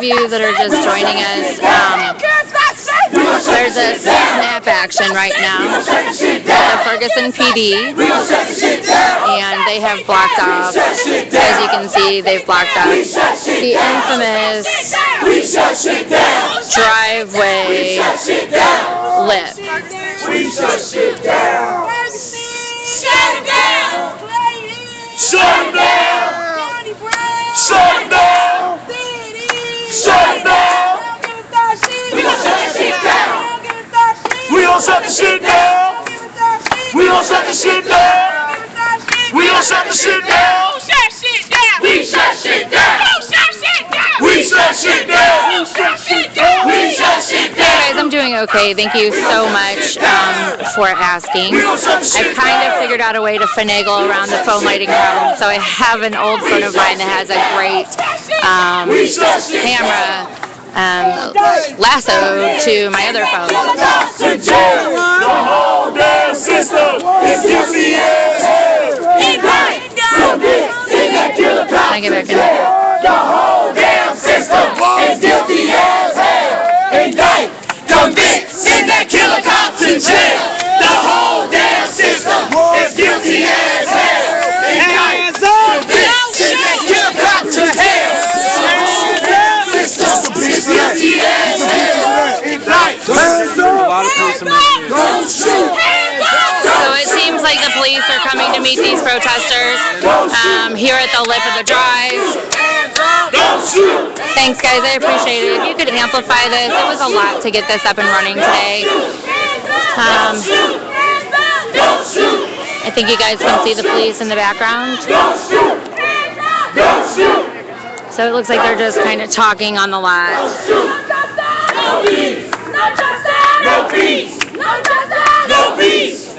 of you that are just joining us, there's a snap action right now at the Ferguson PD, and they have blocked off, as you can see, they've blocked off the infamous driveway lip. We shut shit down. Shut it down. Shut it down. Shut it down. Shut it down. We gon' shut this shit down. We gon' shut the shit down. We gon' shut the shit down. We gon' shut the shit down. We shut shit down. We shut shit down. We shut shit down. Guys, I'm doing okay. Thank you so much for asking. I've kind of figured out a way to finagle around the phone lighting problem. So I have an old phone of mine that has a great camera lasso to my other phone. The whole damn system is guilty as hell. Can I get back in there? The whole damn system is guilty as hell. Indict, convict, send that killer cop to jail. The whole damn system is guilty as hell. Indict, convict, send that killer cop to hell. The whole damn system is guilty as hell. Indict, don't shoot. So it seems like the police are coming to meet these protesters here at the lip of the drive. Thanks, guys. I appreciate it. If you could amplify this, it was a lot to get this up and running today. I think you guys can see the police in the background. So it looks like they're just kind of talking on the lot. No peace. No peace. No peace.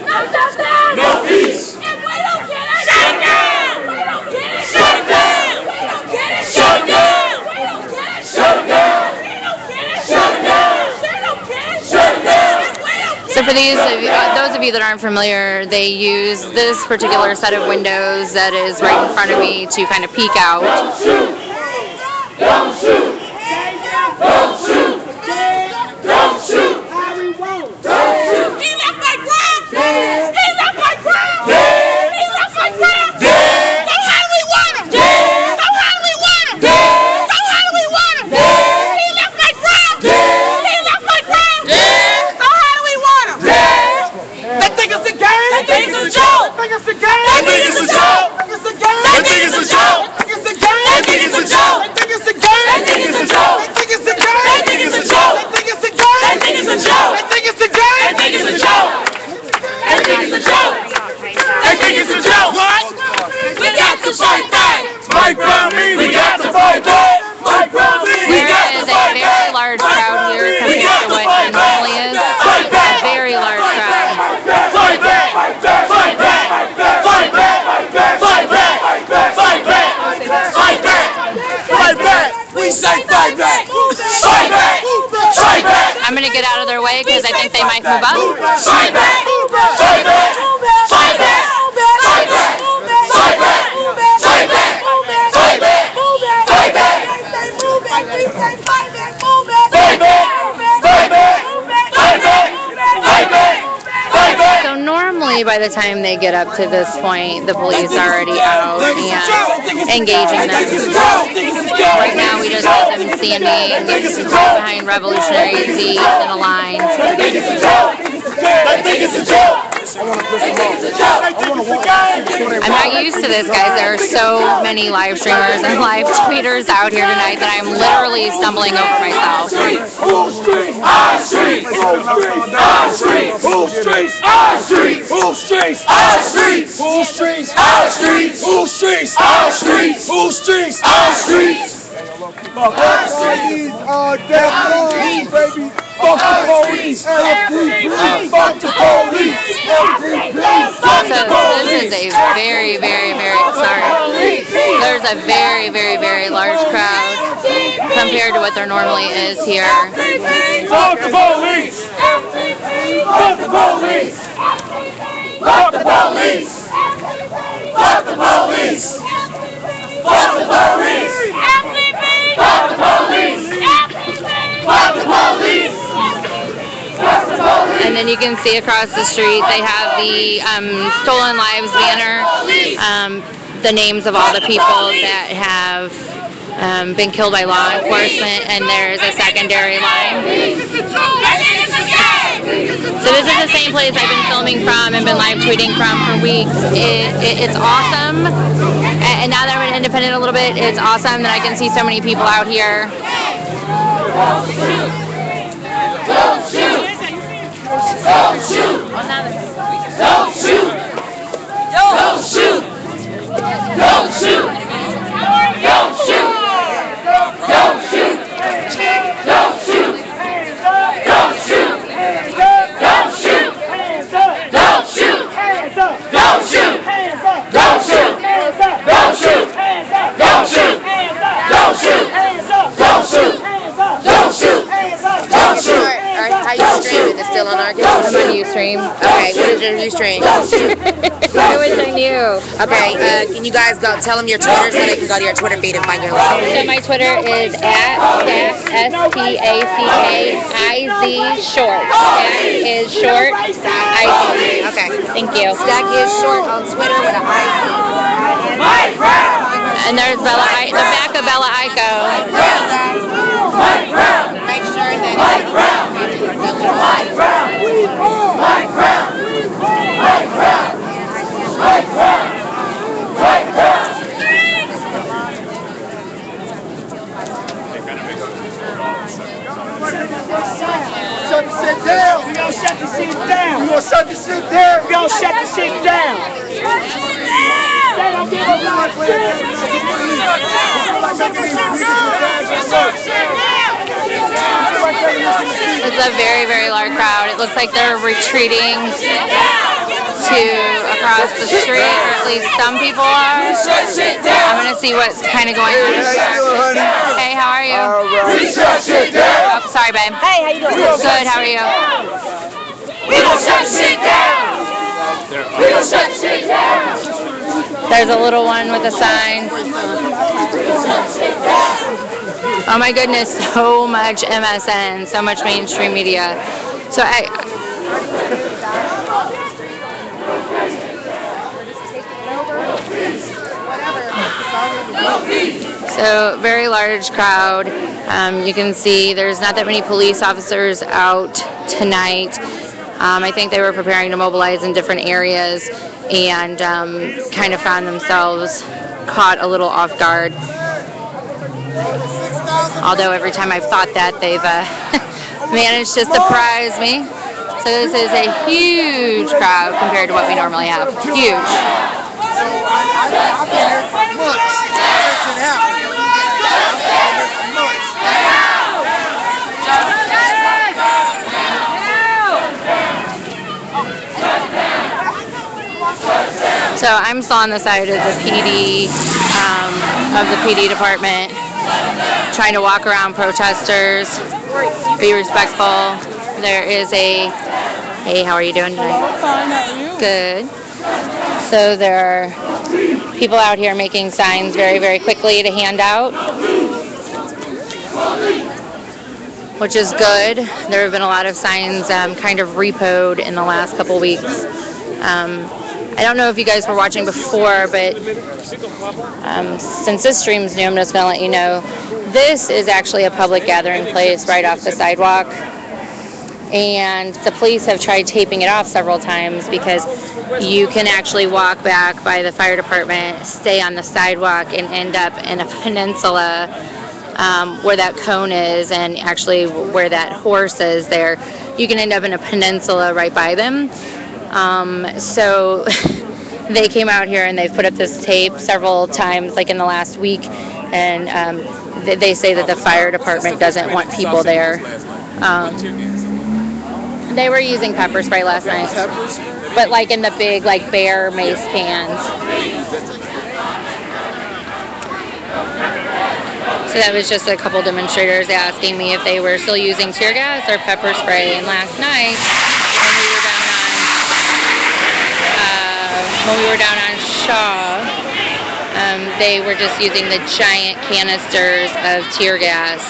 No peace. If we don't get it, shut down. We don't get it, shut down. We don't get it, shut down. We don't get it, shut down. We don't get it, shut down. We don't get it, shut down. So for those of you that aren't familiar, they use this particular set of windows that is right in front of me to kind of peek out. Don't shoot. Don't shoot. Don't shoot. Don't shoot. Don't shoot. He left my ground. He left my ground. Dead. He left my ground. Dead. So how do we want him? Dead. So how do we want him? Dead. So how do we want him? Dead. He left my ground. Dead. He left my ground. Dead. So how do we want him? Dead. They think it's a game. They think it's a joke. They think it's a game. They think it's a joke. They think it's a joke. They think it's a game. They think it's a joke. They think it's a game. They think it's a joke. They think it's a game. They think it's a joke. They think it's a game. They think it's a joke. They think it's a game. They think it's a joke. They think it's a joke. They think it's a joke. What? We got to fight back. Mike Brown means we got to fight back. Mike Brown means we got There to is a fight very back. large crowd here compared to what it normally is. A very large crowd. Fight back! Fight back! Fight back! Fight back! Fight back! Fight back! Fight back! Fight back! We say fight back! Fight back! Fight back! I'm going to get out of their way because I think they might move up. Fight back! Fight back! Fight back! Fight back! Fight back! Fight back! Fight back! Fight back! Fight back! Fight back! Fight back! Fight back! Fight back! So normally by the time they get up to this point, the police are already out and engaging them. Right now we just have them standing behind Revolutionary Z in a line. I think it's a joke. I'm not used to this, guys. There are so many live streamers and live tweeters out here tonight that I'm literally stumbling over myself. Full street, our street, our street, full streets, our street, full streets, our street, full streets, our street, full streets, our street, full streets, our street. Death row, baby. Fuck the police. Fuck the police. So this is a very, sorry. There's a very large crowd compared to what there normally is here. Fuck the police. Fuck the police. Fuck the police. Fuck the police. Fuck the police. Fuck the police. And then you can see across the street they have the Stolen Lives banner, the names of all the people that have been killed by law enforcement, and there's a secondary line. So this is the same place I've been filming from and been live tweeting from for weeks. It's awesome, and now that I'm an independent a little bit, it's awesome that I can see so many people out here. Don't shoot! Don't shoot! Don't shoot! Don't shoot! Don't shoot! Don't shoot! Don't shoot! Don't shoot! Don't shoot! Don't shoot! Don't shoot! Don't shoot! Don't shoot! Don't shoot! Don't shoot! Don't shoot! Don't shoot! Don't shoot! Don't shoot! How you stream it? It's still on our I'm on Ustream. Okay, what is your Ustream? I wish I knew. Okay, can you guys go tell them your Twitter so they can go to your Twitter feed and find your link? So my Twitter is @stackizshort. Stack is short. IZ. Okay. Thank you. Stack is short on Twitter with an I. And there's Bella, the back of Bella Iko. Make sure that Shut the shit down. We gonna shut the shit down. We gonna shut the shit down. We gonna shut the shit down. It's a very, very large crowd. It looks like they're retreating to across the street, or at least some people are. I'm gonna see what's kind of going on. Hey, how are you? Oh, sorry, babe. Hey, how you doing? Good, how are you? We gon' shut shit down! We gon' shut shit down! There's a little one with a sign. Oh my goodness, so much MSN, so much mainstream media. So very large crowd. You can see there's not that many police officers out tonight. I think they were preparing to mobilize in different areas and kind of found themselves caught a little off guard. Although every time I've thought that, they've managed to surprise me. So this is a huge crowd compared to what we normally have. Huge. I've been here for months. Nothing happened. So I'm still on the side of the PD, department, trying to walk around protesters, be respectful. There is hey, how are you doing tonight? Good. So there are people out here making signs very, very quickly to hand out, which is good. There have been a lot of signs kind of repoed in the last couple weeks. I don't know if you guys were watching before, but since this stream's new, I'm just going to let you know, this is actually a public gathering place right off the sidewalk. And the police have tried taping it off several times because you can actually walk back by the fire department, stay on the sidewalk, and end up in a peninsula where that cone is, and actually where that horse is there. You can end up in a peninsula right by them. So they came out here and they've put up this tape several times, like in the last week, and they say that the fire department doesn't want people there. They were using pepper spray last night, but like in the big, like bear mace cans. So that was just a couple demonstrators asking me if they were still using tear gas or pepper spray. And last night, when we were down on Shaw, they were just using the giant canisters of tear gas.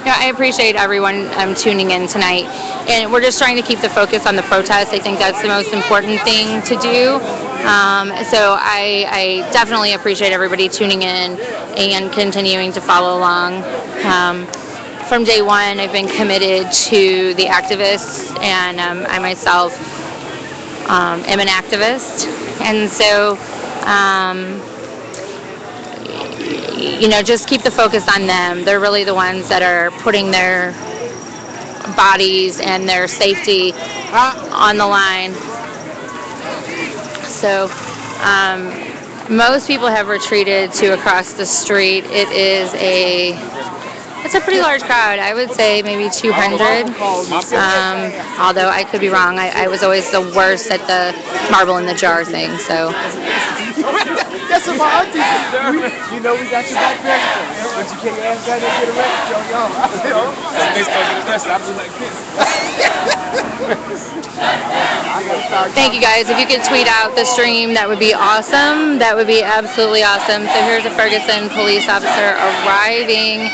Yeah, I appreciate everyone tuning in tonight, and we're just trying to keep the focus on the protest. I think that's the most important thing to do. So I definitely appreciate everybody tuning in and continuing to follow along. From day one, I've been committed to the activists, and I myself am an activist, and so. Just keep the focus on them. They're really the ones that are putting their bodies and their safety on the line. So most people have retreated to across the street. It's a pretty large crowd. I would say maybe 200. Although I could be wrong. I was always the worst at the marble in the jar thing. So. That's what my auntie said. We got your back there. But you can't ask that and get arrested, yo. They start getting arrested. I'm just like this. Thank you guys. If you could tweet out the stream, that would be awesome. That would be absolutely awesome. So here's a Ferguson police officer arriving.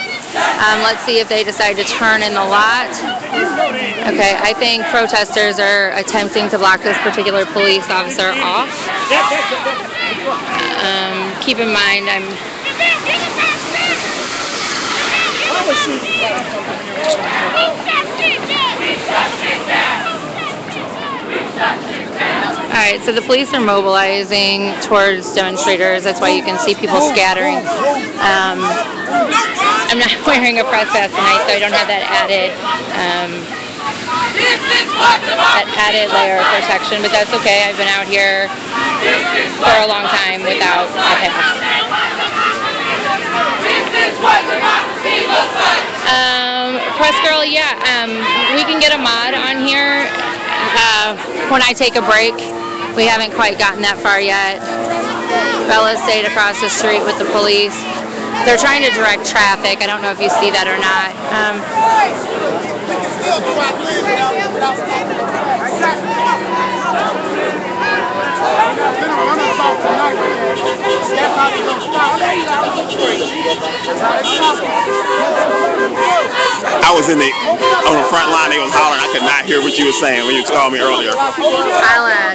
Let's see if they decide to turn in the lot. Okay, I think protesters are attempting to block this particular police officer off. Keep in mind, Alright, so the police are mobilizing towards demonstrators. That's why you can see people scattering. I'm not wearing a press vest tonight, so I don't have that added layer of protection, but that's okay. I've been out here for a long time without a pass. Press girl, yeah, we can get a mod on here when I take a break. We haven't quite gotten that far yet. Bella stayed across the street with the police. They're trying to direct traffic. I don't know if you see that or not. I was on the front line. They was hollering. I could not hear what you were saying when you called me earlier. I'll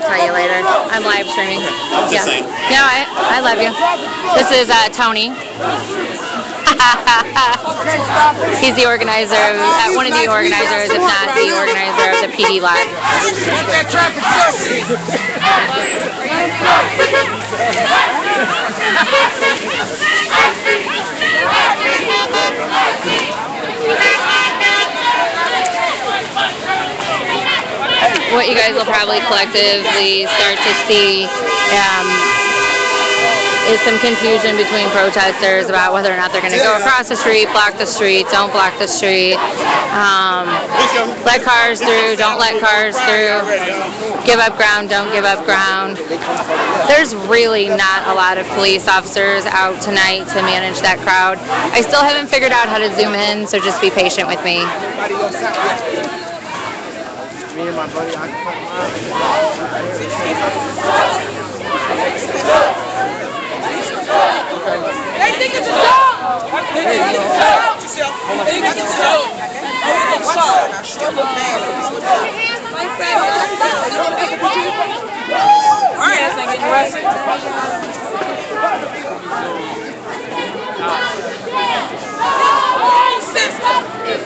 tell you later. I'm live streaming. Just saying. No, I love you. This is Tony. He's the organizer, one of the organizers, if not the organizer of the PD Live. What you guys will probably collectively start to see is some confusion between protesters about whether or not they're going to go across the street, block the street, don't block the street, let cars through, don't let cars through, give up ground, don't give up ground. There's really not a lot of police officers out tonight to manage that crowd. I still haven't figured out how to zoom in, so just be patient with me. Me and my buddy, They think it's a dog! They think it's a dog! They think it's a dog! Alright, that's not getting arrested.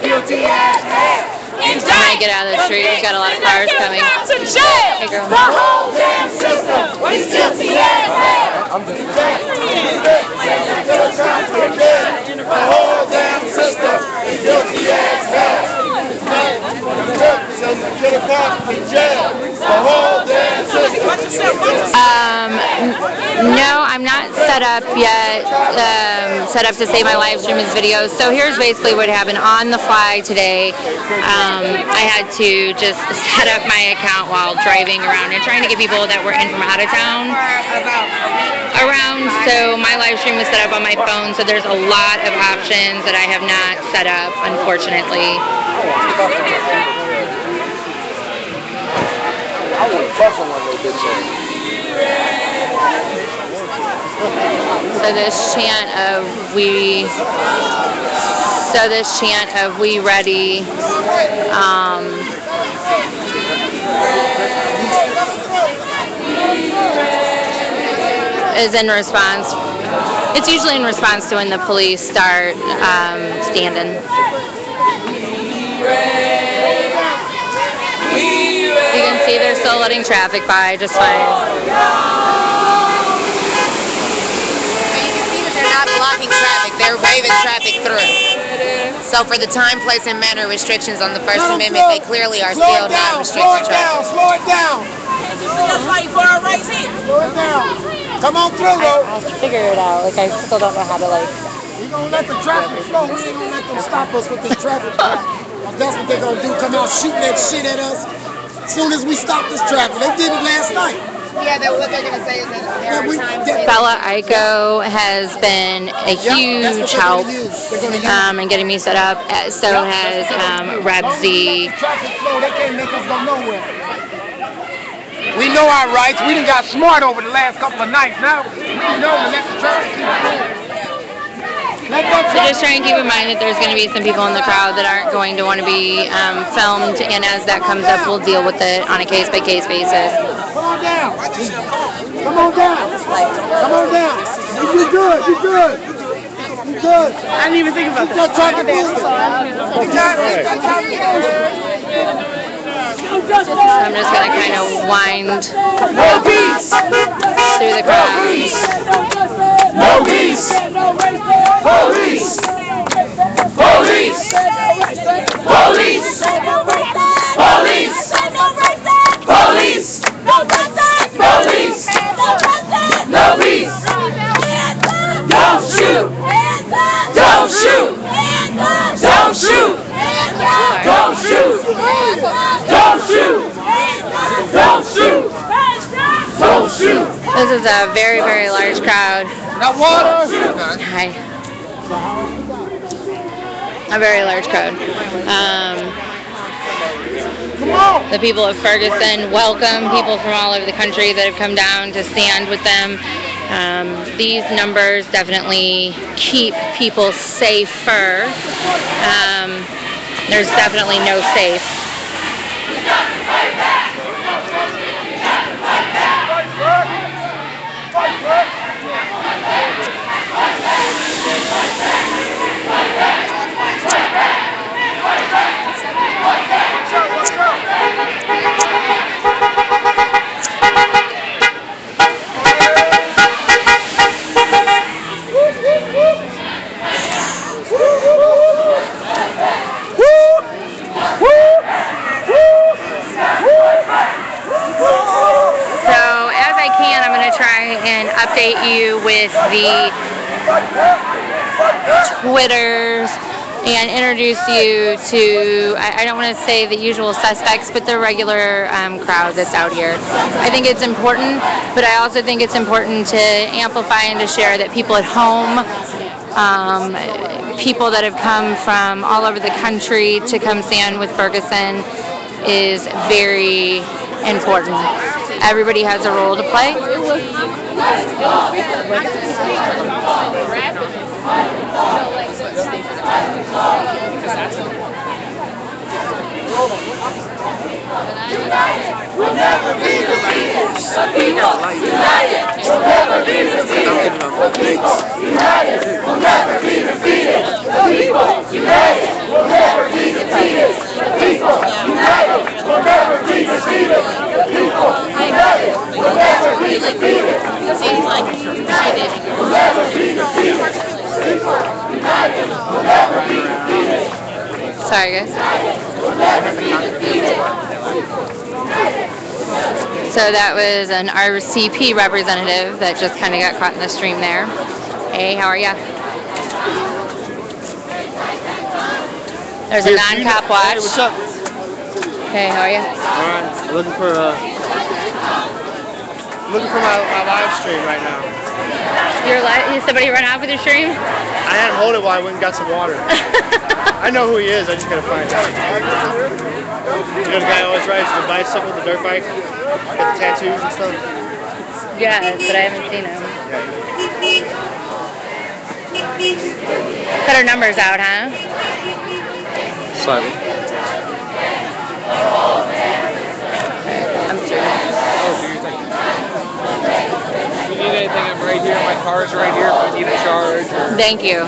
Guilty as hell! I'm gonna get out of the street. We've got a lot of cars coming. To jail! Hey, girl. The whole damn system is guilty as hell! I'm just The whole damn system is guilty as hell! get a cop in jail. The whole damn system. No, I'm not set up yet, set up to save my live stream as videos. So here's basically what happened on the fly today. I had to just set up my account while driving around and trying to get people that were in from out of town around. So my live stream was set up on my phone, so there's a lot of options that I have not set up, unfortunately. I want to fuck on one little bitch. So this chant of "We So this chant of "We Ready" is in response. It's usually in response to when the police start standing. You can see they're still letting traffic by just fine. They're not blocking traffic, they're waving traffic through. So for the time, place, and manner restrictions on the First Amendment, they clearly are still not restricting traffic. Slow it down. That's why you for our rights here. Slow it down. Come on through, though. I'll figure it out. Like, I still don't know how to, like... We're going to let the traffic flow. We ain't going to let them stop us with this traffic. That's what they're going to do. Come out shooting that shit at us as soon as we stop this traffic. They did it last night. Yeah, what they're going to say is that there are times... Bella Ico has been a huge help in getting me set up. So has Reb Z. Traffic flow, they can't make us go nowhere. We know our rights. We done got smart over the last couple of nights. Now we know to let the traffic keep flowing. So just try and keep in mind that there's going to be some people in the crowd that aren't going to want to be filmed, and as that comes up, we'll deal with it on a case-by-case basis. Come on down. Come on down. Come on down. You good. You good. You good. I didn't even think about that. Just trying to move it. I'm just going to kind of wind through the crowd. No peace. Police. Police. Police. Police. Police. Police. No peace. Don't shoot. Don't shoot. Don't shoot. Don't shoot. Don't shoot. Don't shoot. Don't shoot. This is a very, very large crowd. Now water. Hi. A very large crowd. The people of Ferguson welcome people from all over the country that have come down to stand with them. These numbers definitely keep people safer. There's definitely no safe. Update you with the Twitters and introduce you to, I don't want to say the usual suspects, but the regular crowd that's out here. I think it's important, but I also think it's important to amplify and to share that people at home, people that have come from all over the country to come stand with Ferguson is very important. Everybody has a role to play. We'll never be defeated. The people united. We'll never be defeated. The people united. We'll never be defeated. The people united. We'll never be defeated. The people united. We'll never be defeated. The people united. We'll never be defeated. Seems like we'll never be defeated. The people united. We'll never be defeated. Sorry, guys. So that was an RCP representative that just kind of got caught in the stream there. Hey, how are ya? There's a non-cop watch. Hey, what's up? Hey, how are you? Alright, looking for my live stream right now. Somebody run off with your stream? I had him hold it while I went and got some water. I know who he is, I just gotta find out. You know the guy who always rides the bicycle, the dirt bike? Got the tattoos and stuff? Yeah, but I haven't seen him. Yeah. Cut our numbers out, huh? Slightly. I'm through. Oh, do you think? If you need anything, I'm right here. My car's right here if you need a charge. Or... Thank you.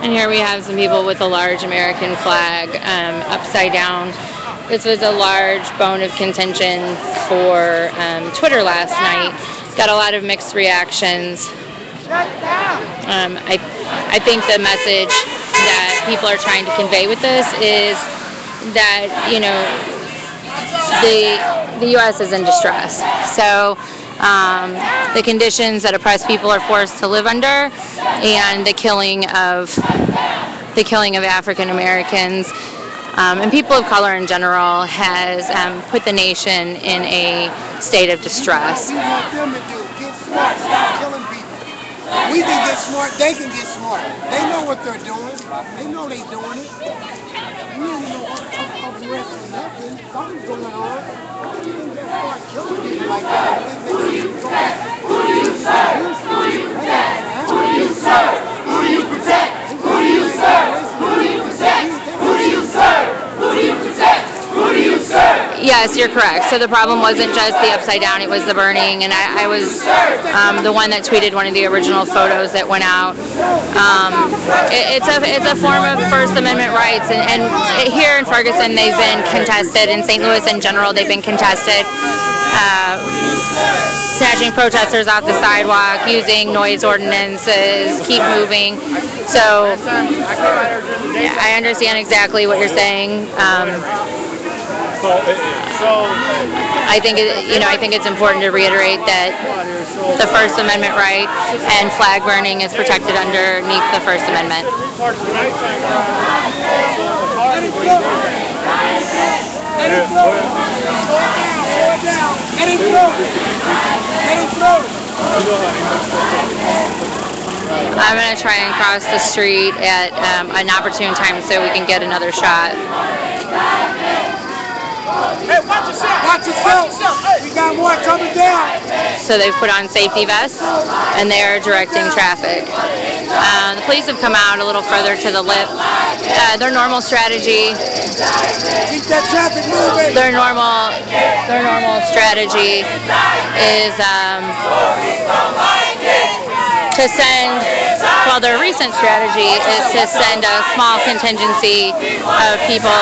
And here we have some people with a large American flag upside down. This was a large bone of contention for Twitter last night. Got a lot of mixed reactions. I think the message that people are trying to convey with this is that, you know, the U.S. is in distress. So the conditions that oppressed people are forced to live under, and the killing of African Americans and people of color in general has put the nation in a state of distress. We want them to do, get smart, stop killing people. We can get smart, they can get smart. They know what they're doing. They know they're doing it. We don't know what of the rest of nothing. Something's going on. You can just start killing people like that. Who do you serve? Who do you serve? Who do you protect? Who do you serve? Who do you protect? Who do you serve? Who do you protect? Who do you serve? Yes, you're correct. So the problem wasn't just the upside down, it was the burning. And I was the one that tweeted one of the original photos that went out. It's a form of First Amendment rights. And here in Ferguson, they've been contested. In St. Louis in general, they've been contested. Snatching protesters off the sidewalk, using noise ordinances, keep moving. So I understand exactly what you're saying. I think it's important to reiterate that the First Amendment right and flag burning is protected underneath the First Amendment. I'm going to try and cross the street at an opportune time so we can get another shot. Hey, watch yourself! Watch yourself! We got more coming down! So they've put on safety vests and they are directing traffic. The police have come out a little further to the lip. Their normal strategy. Keep that traffic moving! Their normal strategy is to send. Well, their recent strategy is to send a small contingency of people,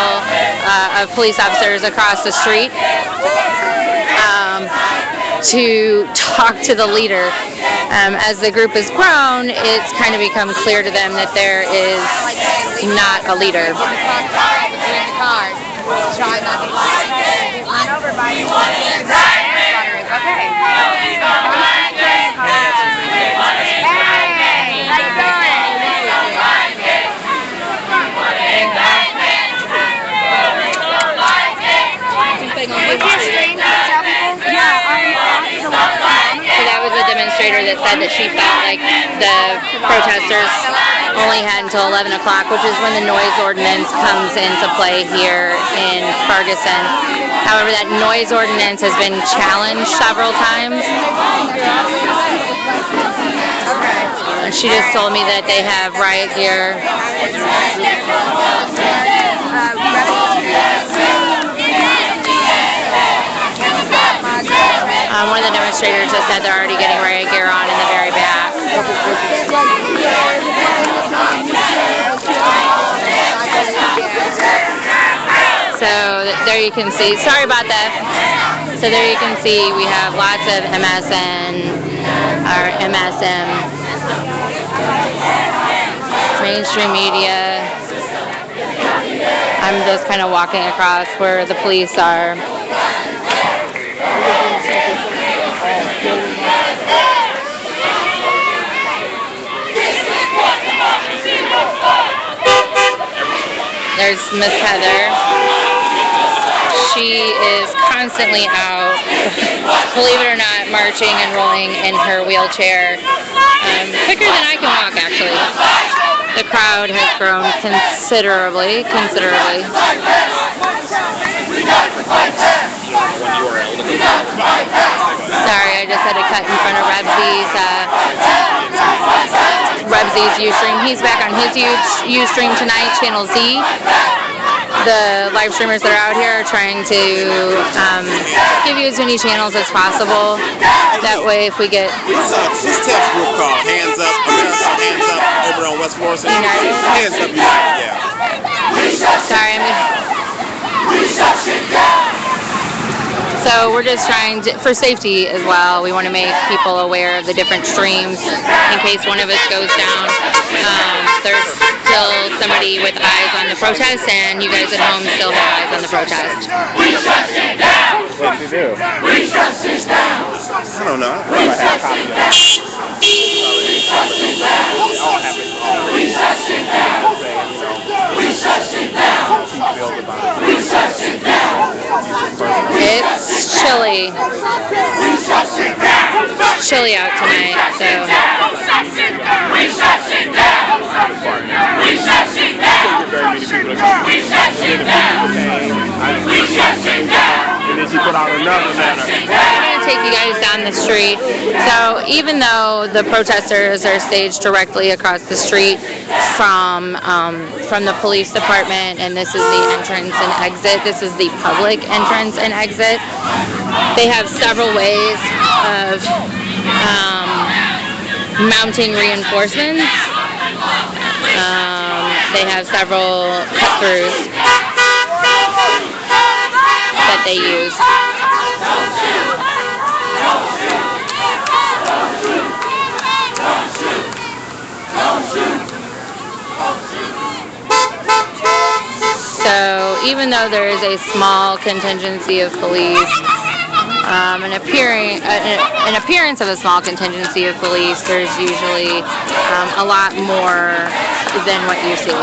of police officers across the street to talk to the leader. As the group has grown, it's kind of become clear to them that there is not a leader. Try not to get run over by you. Okay. So that was a demonstrator that said that she felt like the protesters only had until 11 o'clock, which is when the noise ordinance comes into play here in Ferguson. However, that noise ordinance has been challenged several times. She just told me that they have riot gear. One of the demonstrators has said they're already getting riot gear on in the very back. So there you can see, sorry about that. So there you can see we have lots of MSN, or MSM, mainstream media. I'm just kind of walking across where the police are. There's Miss Heather. She is constantly out, believe it or not, marching and rolling in her wheelchair. Quicker than I can walk, actually. The crowd has grown considerably. Sorry, I just had to cut in front of Rebsy's Ustream. He's back on his Ustream tonight, Channel Z. The live streamers that are out here are trying to give you as many channels as possible. That way, if we get... This text group called Hands Up, America Hands Up, over on West Florissant. United? Hands Up United, yeah. Sorry, So we're just trying to, for safety as well, we want to make people aware of the different streams in case one of us goes down. There's still somebody with eyes on the protest, and you guys at home still have eyes on the protest. What did you do? I don't know. I probably have a copy of that. It's chilly. It's chilly out tonight, so. I'm going to take you guys down the street. So even though the protesters are staged directly across the street from the police department, and this is the entrance and exit, this is the public entrance and exit, they have several ways of mounting reinforcements. They have several cut-throughs that they use. So even though there is a small contingency of police, an appearance of a small contingency of police, there's usually a lot more than what you see.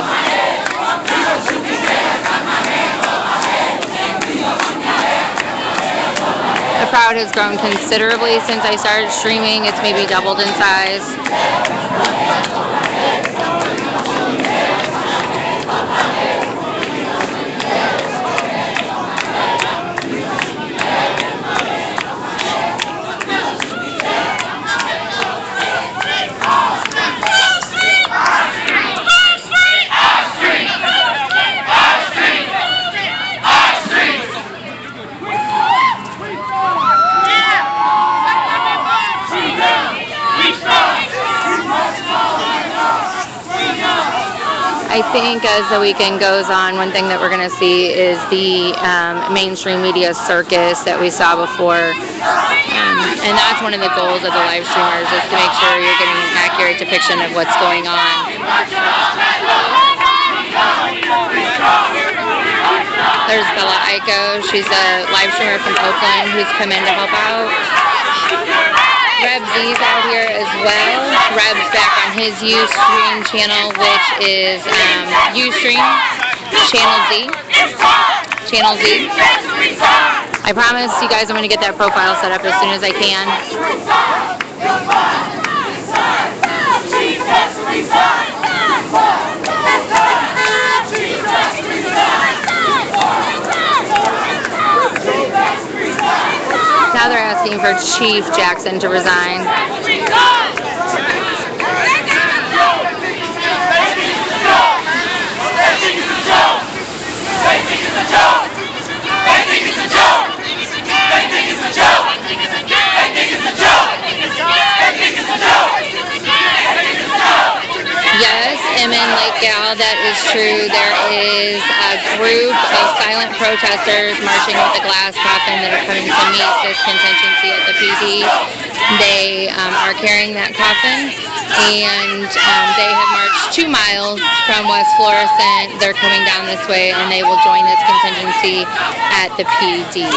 The crowd has grown considerably since I started streaming. It's maybe doubled in size. I think as the weekend goes on, one thing that we're going to see is the mainstream media circus that we saw before. And that's one of the goals of the live streamers, is to make sure you're getting an accurate depiction of what's going on. There's Bella Aiko. She's a live streamer from Oakland who's come in to help out. Rebsy's out here as well. Reb's back on his Ustream channel, which is Ustream Channel Z. Channel Z. I promise you guys I'm going to get that profile set up as soon as I can. Now they're asking for Chief Jackson to resign. Yes, Emin Lake Gal, that is true. There is a group of silent protesters marching with a glass coffin that are coming to meet this contingency at the PD. They are carrying that coffin, and they have marched 2 miles from West Florissant. They're coming down this way, and they will join this contingency at the PD.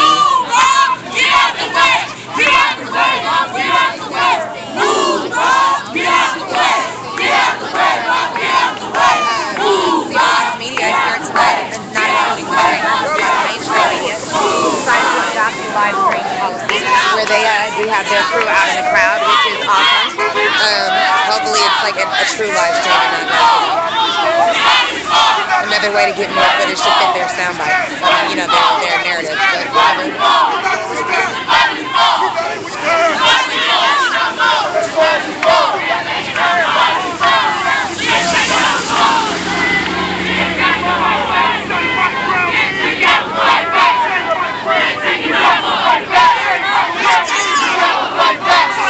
Media here tonight, and not including the mainstream media, decided to adopt the live stream policy. where they do have their crew out in the crowd, which is awesome. Hopefully it's like a true live stream and not another way to get more footage to fit their sound bites. I mean, you know, their narrative, but whatever.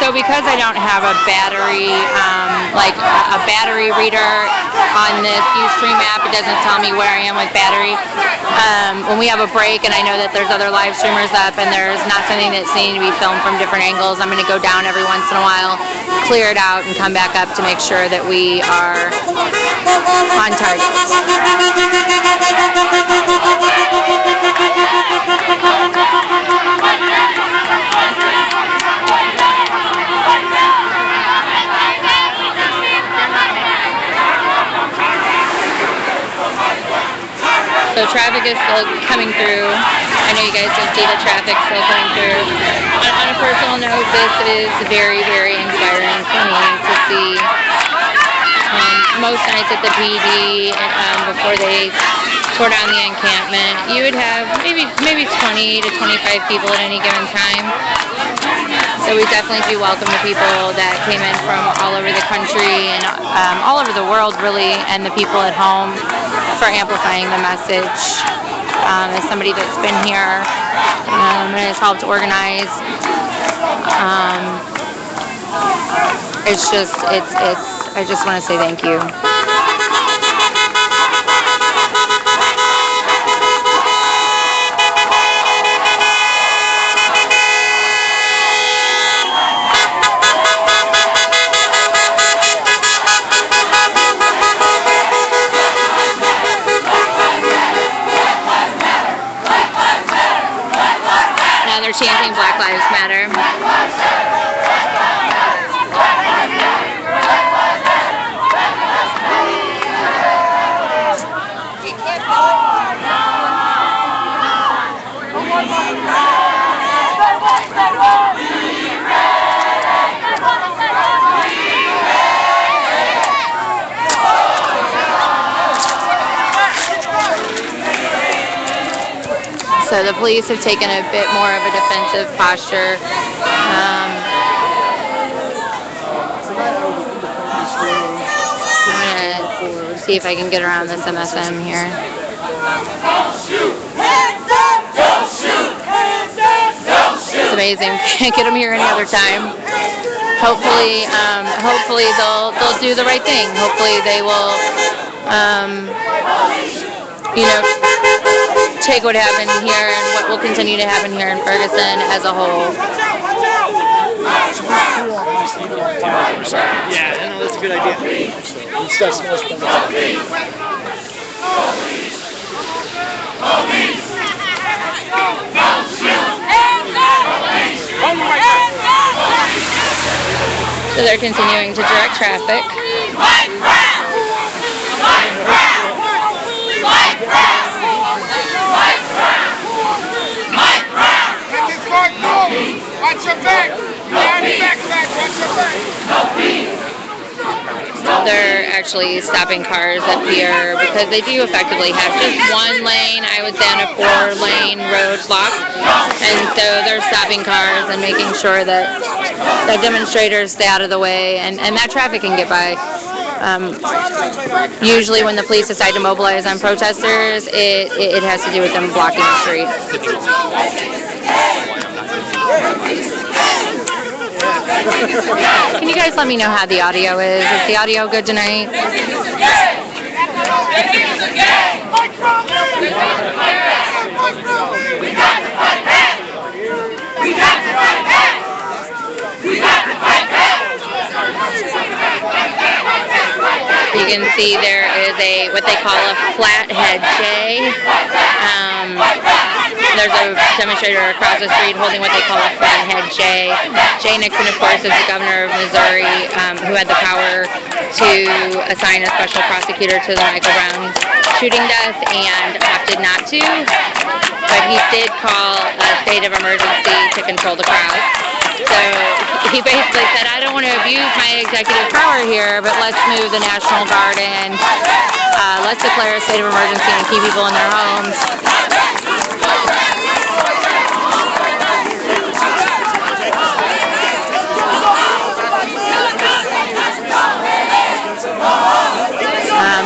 So because I don't have a battery, like a battery reader on this Ustream app, it doesn't tell me where I am with battery. When we have a break and I know that there's other live streamers up and there's not something that's needing to be filmed from different angles, I'm going to go down every once in a while, clear it out, and come back up to make sure that we are on target. So traffic is still coming through. I know you guys can see the traffic still coming through. On a personal note, this is very, very inspiring for me to see. Most nights at the PD, before they tore down the encampment, you would have maybe 20 to 25 people at any given time. So we definitely do welcome the people that came in from all over the country and all over the world, really, and the people at home for amplifying the message. As somebody that's been here and has helped organize, I just want to say thank you. Now they're chanting Black Lives Matter. So the police have taken a bit more of a defensive posture. I'm going to see if I can get around this MSM here. It's amazing. Can't get them here any other time. Hopefully they'll do the right thing. Hopefully they will, you know, take what happened here and what will continue to happen here in Ferguson as a whole. Yeah, I know, that's a good idea. So they're continuing to direct traffic. Watch your back! Watch your back! They're actually stopping cars up here because they do effectively have just one lane, I would say, on a 4-lane road block. And so they're stopping cars and making sure that the demonstrators stay out of the way and that traffic can get by. Usually when the police decide to mobilize on protesters, it has to do with them blocking the street. Can you guys let me know how the audio is? Is the audio good tonight? You can see there is what they call a flathead J. There's a demonstrator across the street holding what they call a flathead J. Jay Nixon, of course, is the governor of Missouri, who had the power to assign a special prosecutor to the Michael Brown shooting death and opted not to. But he did call a state of emergency to control the crowd. So he basically said, I don't want to abuse my executive power here, but let's move the National Guard in. Let's declare a state of emergency and keep people in their homes.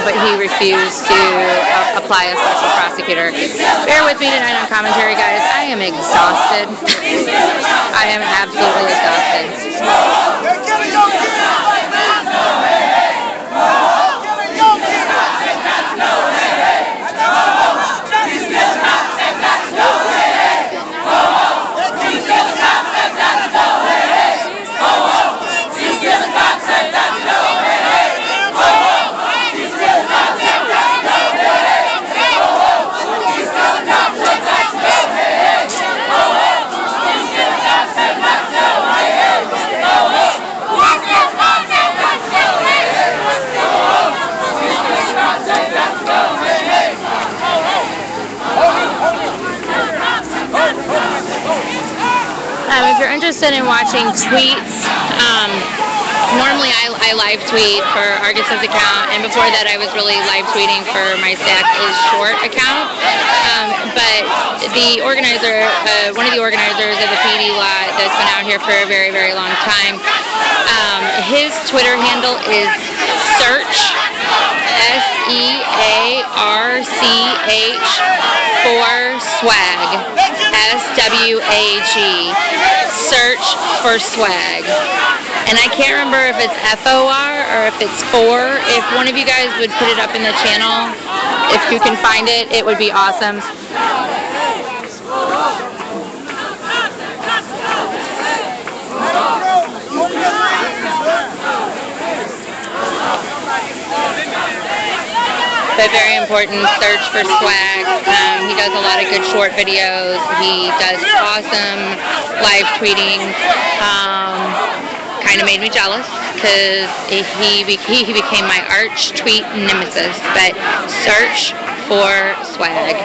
But he refused to apply a special prosecutor. Bear with me tonight on commentary, guys. I am exhausted. I am absolutely exhausted. If you're interested in watching tweets, normally I live tweet for Argus's account, and before that I was really live tweeting for my stackizshort account. But the organizer, one of the organizers of the PD lot that's been out here for a very, very long time, his Twitter handle is search, SEARCH, for swag, SWAG, search for swag. And I can't remember if it's FOR or if it's for. If one of you guys would put it up in the channel, if you can find it, it would be awesome. But very important, search for swag. He does a lot of good short videos. He does awesome live tweeting. Kind of made me jealous because he became my arch tweet nemesis. But search for swag.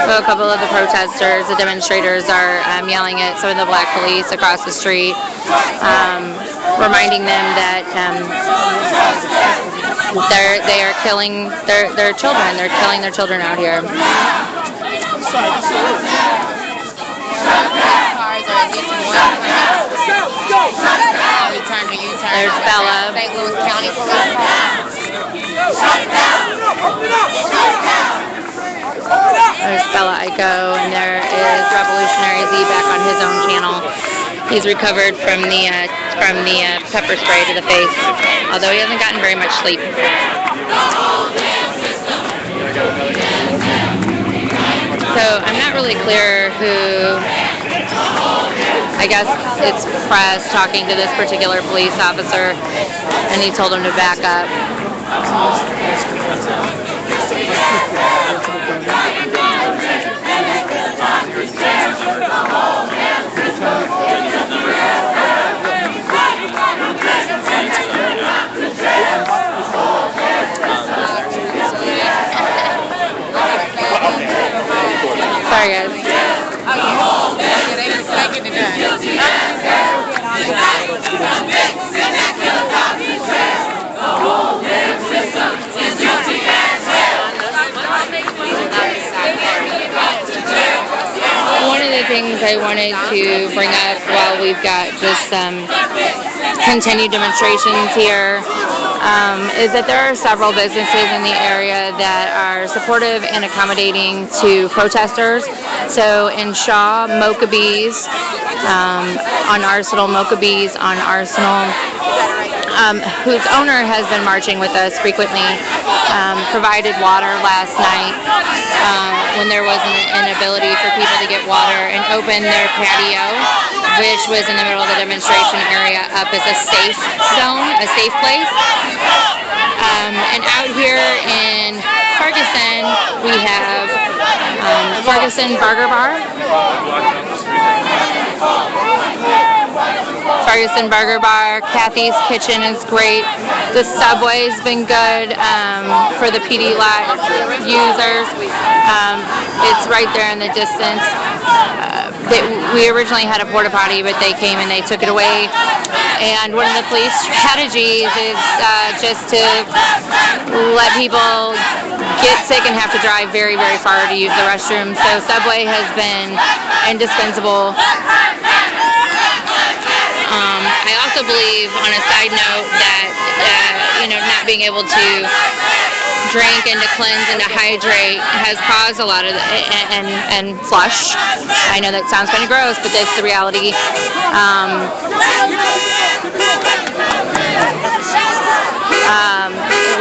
So a couple of the protesters, the demonstrators are yelling at some of the black police across the street, reminding them that they are killing their children. They're killing their children out here. There's Bella. St. Louis County Police. There's Bella Ico, and there is Revolutionary Z back on his own channel. He's recovered from the pepper spray to the face, although he hasn't gotten very much sleep. So I'm not really clear who, I guess it's press talking to this particular police officer, and he told him to back up. Sorry, guys. One of the things I wanted to bring up while we've got just some continued demonstrations here is that there are several businesses in the area that are supportive and accommodating to protesters. So in Shaw, Mocha Bees on Arsenal, Mocha Bees on Arsenal, whose owner has been marching with us frequently, provided water last night when there was an inability for people to get water, and opened their patio, which was in the middle of the demonstration area, up as a safe zone, a safe place. And out here in Ferguson, we have Ferguson Burger Bar. Ferguson Burger Bar. Kathy's Kitchen is great. The Subway's been good for the PD lot users. It's right there in the distance. We originally had a porta potty, but they came and they took it away. And one of the police strategies is just to let people get sick and have to drive very, very far to use the restroom. So Subway has been indispensable. I also believe, on a side note, that not being able to drink and to cleanse and to hydrate has caused a lot of and flush. I know that sounds kind of gross, but that's the reality.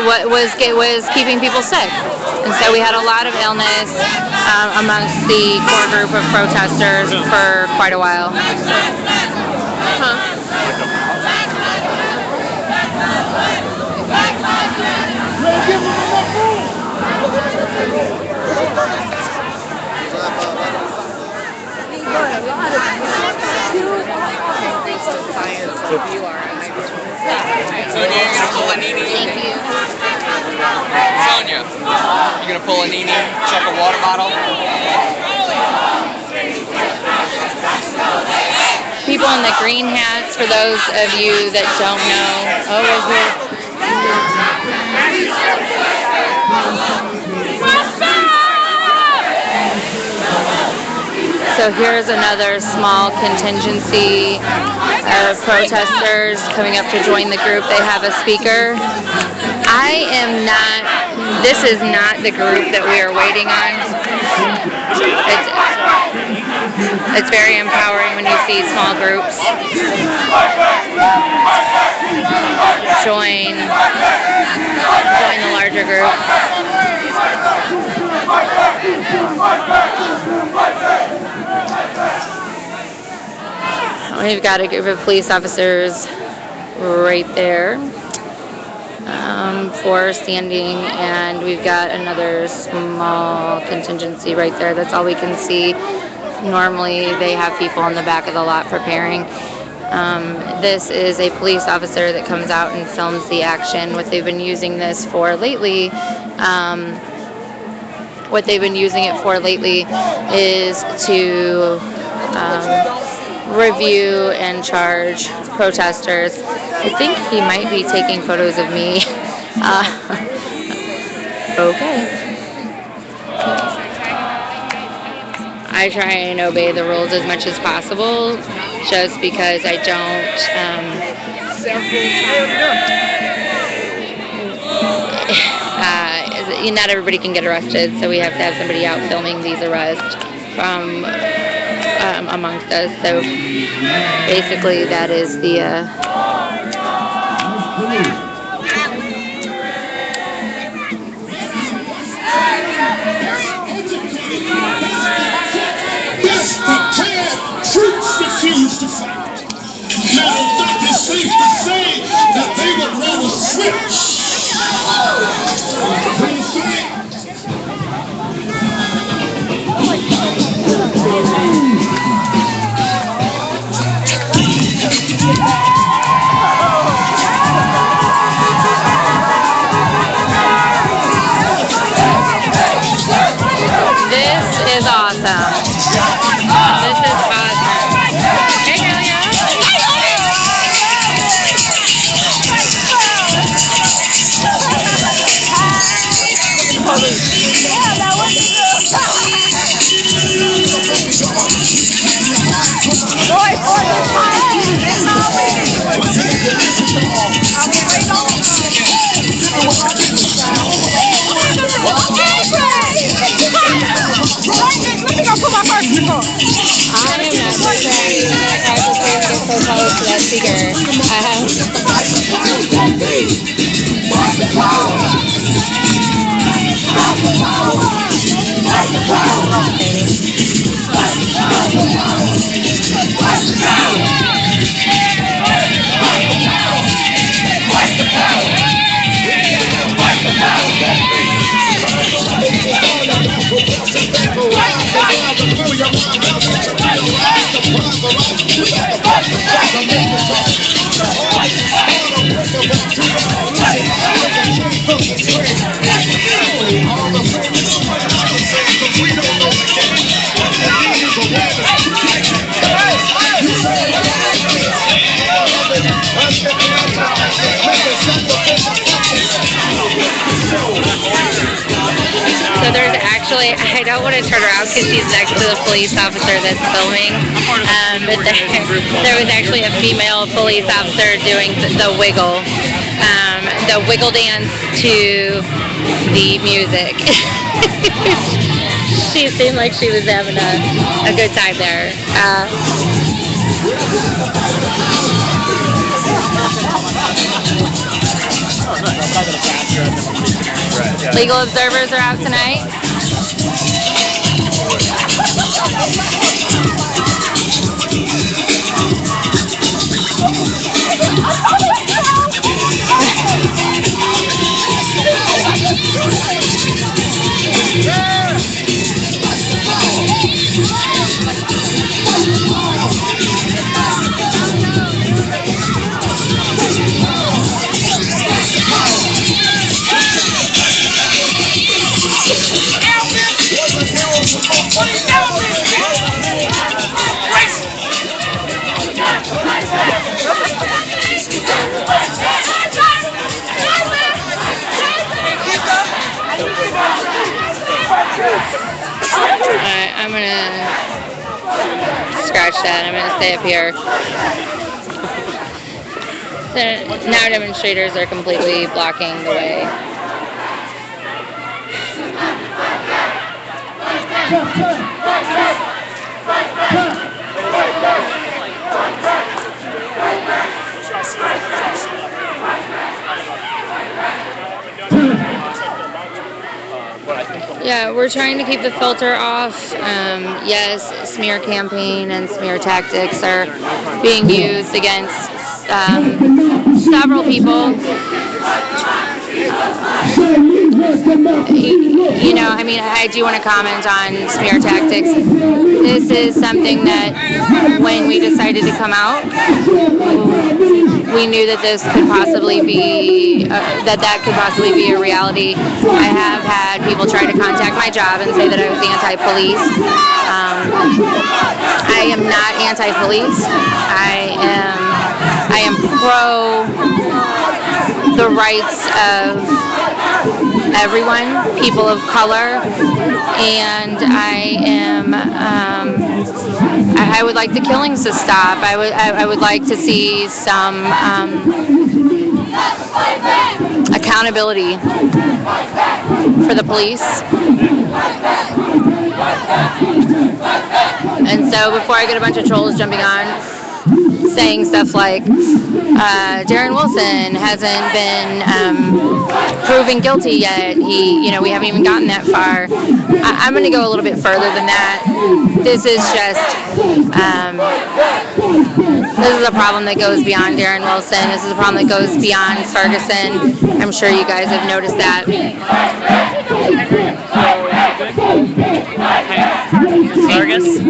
What was keeping people sick, and so we had a lot of illness amongst the core group of protesters for quite a while. Sonia, you're gonna pull a Nini? Thank you. Sonia, you gonna pull a Nini? Check a water bottle? People in the green hats, for those of you that don't know. Oh, right here. So here's another small contingency of protesters coming up to join the group. They have a speaker. This is not the group that we are waiting on. It's very empowering when you see small groups join the larger group. We've got a group of police officers right there for standing, and we've got another small contingency right there. That's all we can see. Normally they have people in the back of the lot preparing. This is a police officer that comes out and films the action. What they've been using this for lately, is to review and charge protesters. I think he might be taking photos of me. Okay. I try and obey the rules as much as possible, just because I don't. Not everybody can get arrested, so we have to have somebody out filming these arrests from amongst us. So basically, that is the. Troops refuse to fight. Now, it's safe to say that they would rather switch. This is awesome. This is awesome. Hey, Julia. I am not so sorry. I prefer to get so close to that speaker. So there's actually, I don't want to turn around because she's next to the police officer that's filming, but there was actually a female police officer doing the wiggle dance to the music. She seemed like she was having a good time there. Legal observers are out tonight. Alright, I'm gonna scratch that. I'm gonna stay up here. Now demonstrators are completely blocking the way. Yeah, we're trying to keep the filter off. Yes, smear campaign and smear tactics are being used against several people. You know, I mean, I do want to comment on smear tactics. This is something that when we decided to come out, we knew that this could possibly be, that could possibly be a reality. I have had people try to contact my job and say that I was anti-police. I am not anti-police. I am pro the rights of everyone, people of color, and I would like the killings to stop. I would like to see some accountability for the police. And so before I get a bunch of trolls jumping on, saying stuff like Darren Wilson hasn't been proven guilty yet. We haven't even gotten that far. I'm going to go a little bit further than that. This is just this is a problem that goes beyond Darren Wilson. This is a problem that goes beyond Ferguson. I'm sure you guys have noticed that. Fergus.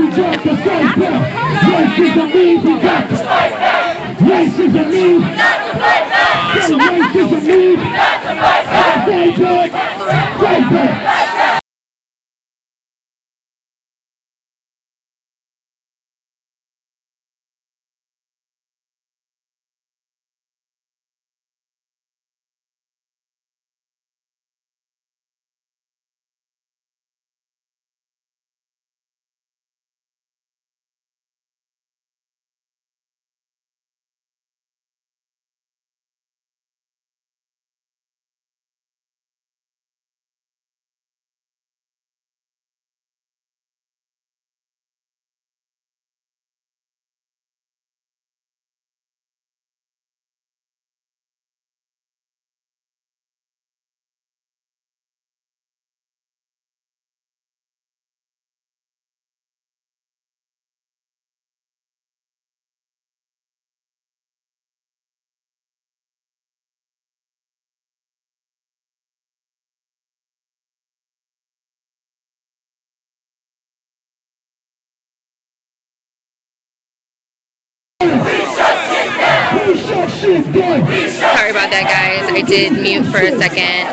Sorry about that, guys. I did mute for a second.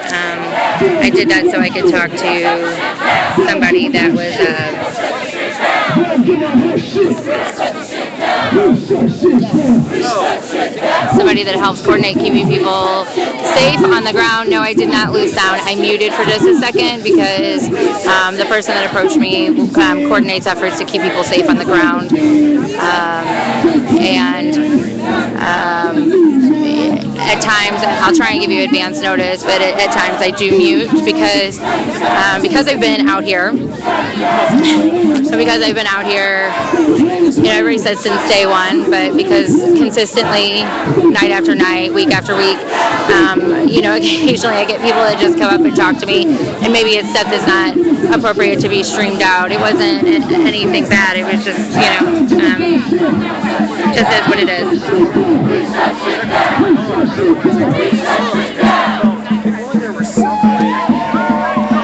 I did that so I could talk to somebody that was somebody that helps coordinate keeping people safe on the ground. No, I did not lose sound. I muted for just a second because the person that approached me coordinates efforts to keep people safe on the ground. At times, I'll try and give you advance notice, but at times I do mute because I've been out here. So because I've been out here, everybody says since day one, but because consistently, night after night, week after week, occasionally I get people that just come up and talk to me, and maybe it's stuff that's not appropriate to be streamed out. It wasn't anything bad. It was just, just is what it is.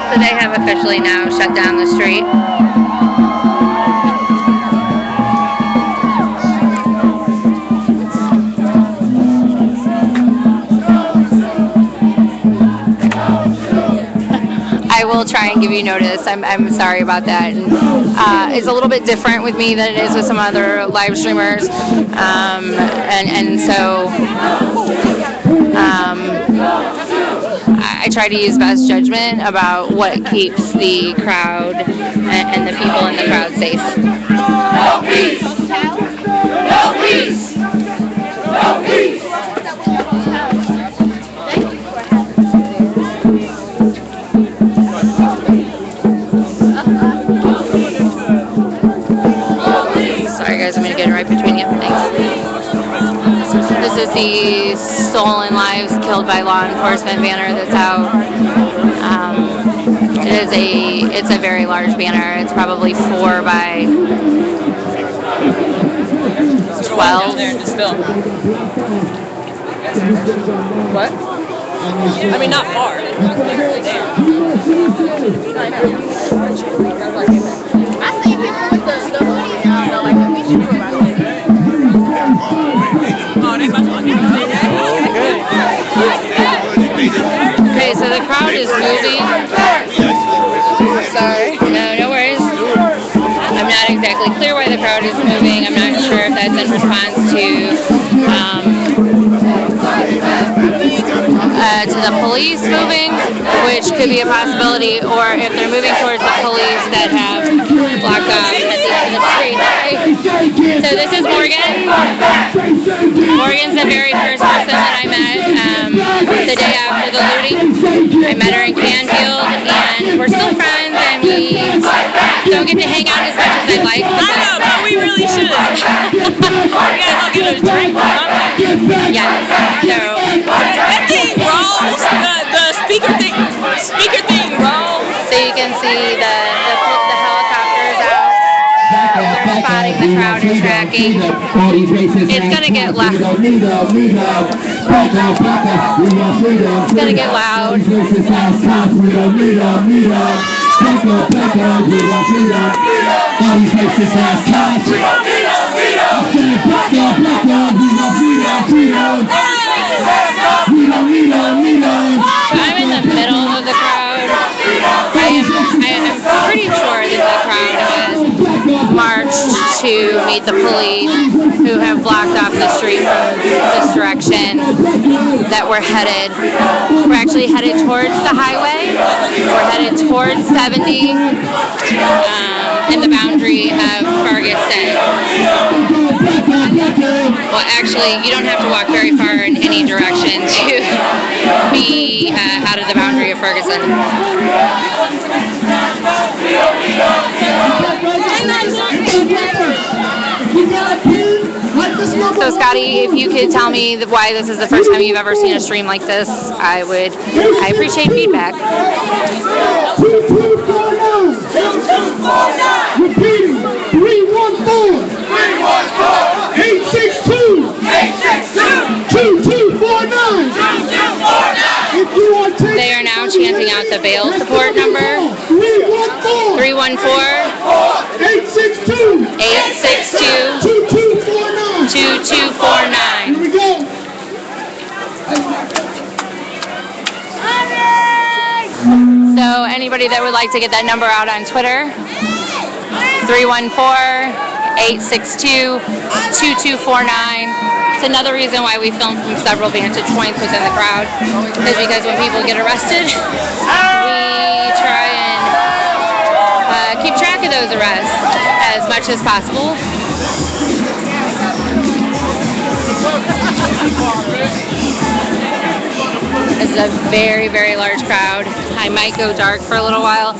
So they have officially now shut down the street. I will try and give you notice. I'm sorry about that. And, it's a little bit different with me than it is with some other live streamers, and so I try to use best judgment about what keeps the crowd and the people in the crowd safe. No peace! No peace! No peace! Sorry guys, I'm going to get right between you. Thanks. This is the Stolen Lives Killed by Law Enforcement banner that's out. It's a very large banner. It's probably 4 by 12. What? I mean, not far. I see people with the hoodies on, though, like the beach crew around here. Okay, so the crowd is moving. Sorry. No worries. I'm not exactly clear why the crowd is moving. I'm not sure if that's in response to the police moving, which could be a possibility, or if they're moving towards the police that have blocked off at the end of the street. So this is Morgan. Morgan's the very first person that I met the day after the looting. I met her in Canfield, and we're still friends, and we don't get to hang out as much as I'd like. I know, but we really should. We gotta go get a drink or something. Yeah. So That thing rolls. The speaker thing rolls. So you can see the helicopters out. They're spotting the crowd and tracking. It's gonna get loud. It's gonna get loud. I'm in the middle of the crowd. I am pretty sure that the crowd has marched to meet the police who have blocked off the street from this direction that we're headed. We're actually headed towards the highway. We're headed towards 70 and the boundary of Ferguson. Well, actually, you don't have to walk very far in any direction to be out of the boundary of Ferguson. So Scotty, if you could tell me why this is the first time you've ever seen a stream like this, I appreciate feedback. 2249. Repeating, 314. 862. 2249. If you are taking, they are now chanting out the bail support number. 314. 862. 2249. 2249. Here we go. anybody that would like to get that number out on Twitter, 314-862-2249. It's another reason why we film from several vantage points within the crowd, is because when people get arrested, we try and keep track of those arrests as much as possible. This is a very, very large crowd. I might go dark for a little while.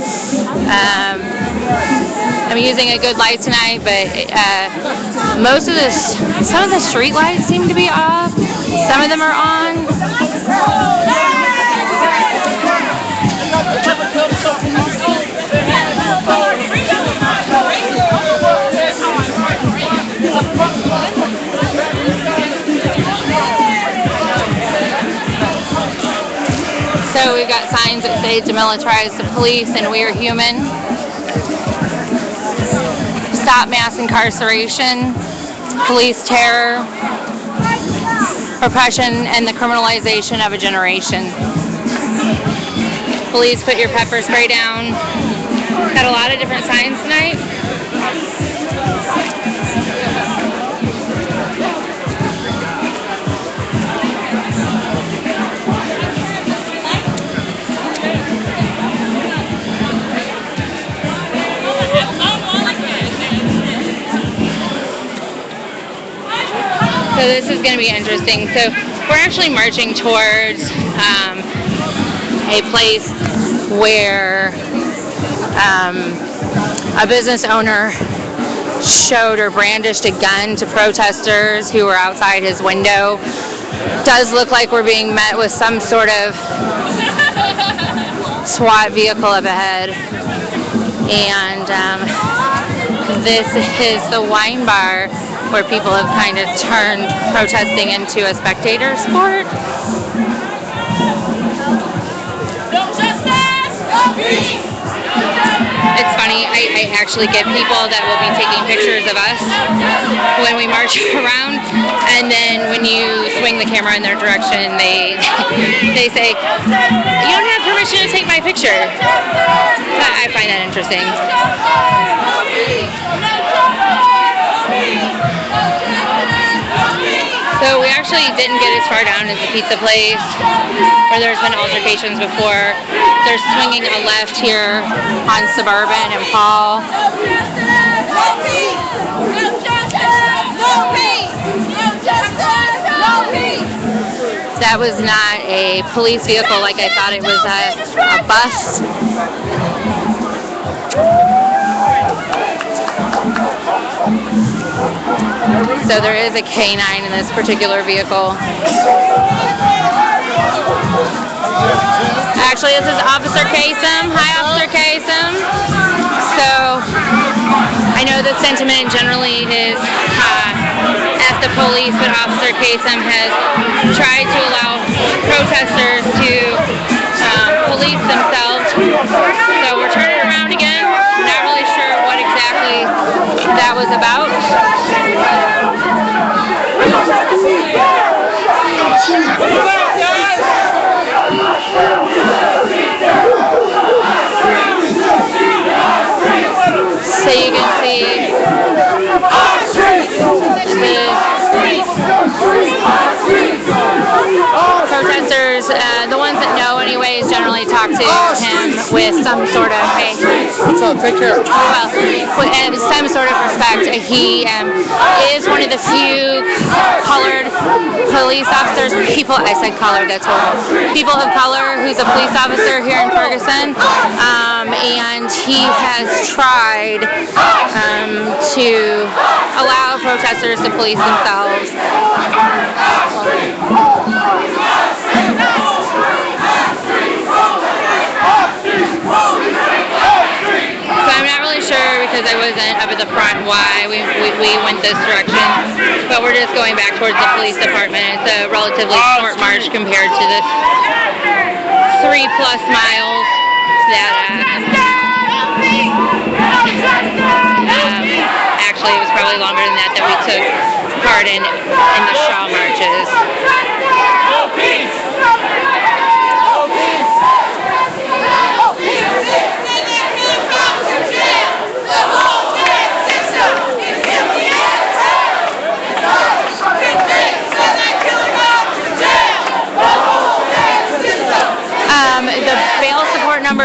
I'm using a good light tonight, but some of the street lights seem to be off. Some of them are on. So we've got signs that say demilitarize the police and we are human. Stop mass incarceration, police terror, oppression, and the criminalization of a generation. Please put your pepper spray down. Got a lot of different signs tonight. So this is going to be interesting. So we're actually marching towards a place where a business owner showed or brandished a gun to protesters who were outside his window. Does look like we're being met with some sort of SWAT vehicle up ahead. And this is the wine bar where people have kind of turned protesting into a spectator sport. It's funny, I actually get people that will be taking pictures of us when we march around, and then when you swing the camera in their direction, they say, "You don't have permission to take my picture." I find that interesting. So we actually didn't get as far down as the pizza place where there's been altercations before. They're swinging a left here on Suburban and Paul. That was not a police vehicle like I thought it was a bus. So there is a K9 in this particular vehicle. Actually, this is Officer Kasem. Hi, Officer Kasem. So I know the sentiment generally is at the police, but Officer Kasem has tried to allow protesters to police themselves. So we're turning around again. Not really sure what exactly that was about. So you can see protesters, the ones that know anyways, generally talk to him with some sort of, hey, What's up? Take care. well, with some sort of respect. He is one of the few colored police officers, I said colored, that's horrible, people of color who's a police officer here in Ferguson, and he has tried to allow protesters to police themselves. So I'm not really sure, because I wasn't up at the front, why we went this direction, but we're just going back towards the police department. It's a relatively short march compared to the 3+ miles that actually it was probably longer than that we took part in the Shaw marches.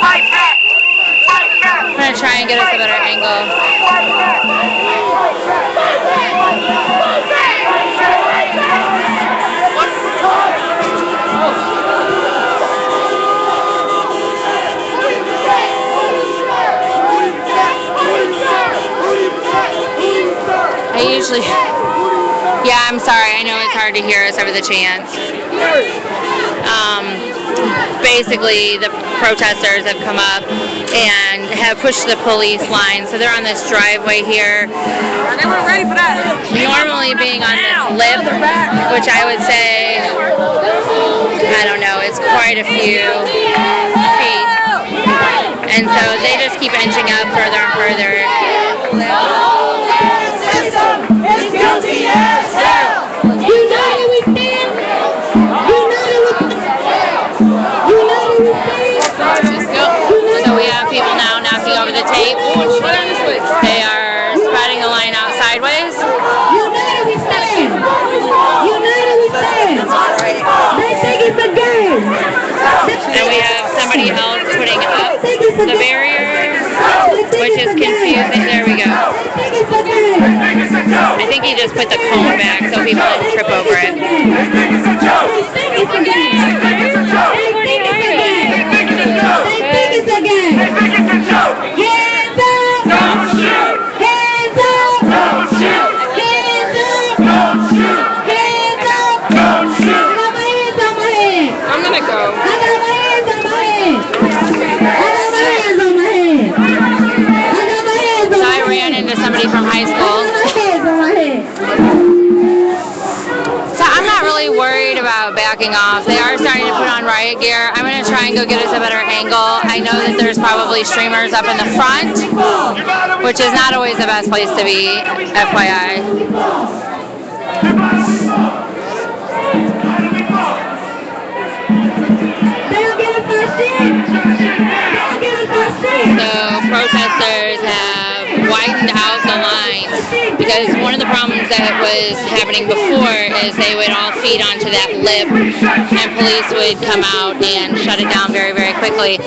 I'm going to try and get us a better angle. I usually, yeah, I'm sorry. I know it's hard to hear us over the chants. Basically, the protesters have come up and have pushed the police line, so they're on this driveway here. They weren't ready for that. Normally being on this lip, which I would say, I don't know, it's quite a few feet. And so they just keep inching up further and further. It's guilty as hell. United we stand. United we stand. United we stand. So we have people now knocking over the tape. They are spreading the line out sideways. United we stand. United we stand. They think it's a game. And we have somebody else putting up the barrier, which is confusing. There we go. I think he just put the cone back so people didn't trip over it. I'm gonna go. So I ran into somebody from high school. So I'm not really worried about backing off. They are starting to put on riot gear. I'm going to try and go get us a better angle. I know that there's probably streamers up in the front, which is not always the best place to be, FYI. So protesters have widened out the line because one of the problems that was happening before is they would all feed onto that lip and police would come out and shut it down very, very quickly.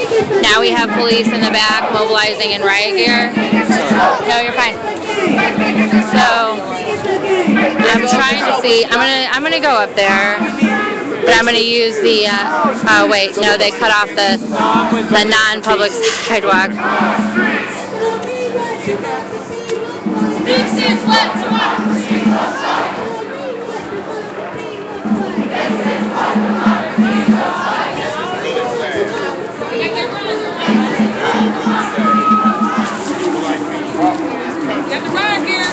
Now we have police in the back mobilizing in riot gear. No, you're fine. So I'm trying to see. I'm gonna go up there. But I'm going to use the, wait, no, they cut off the non-public sidewalk. Get the riot gear.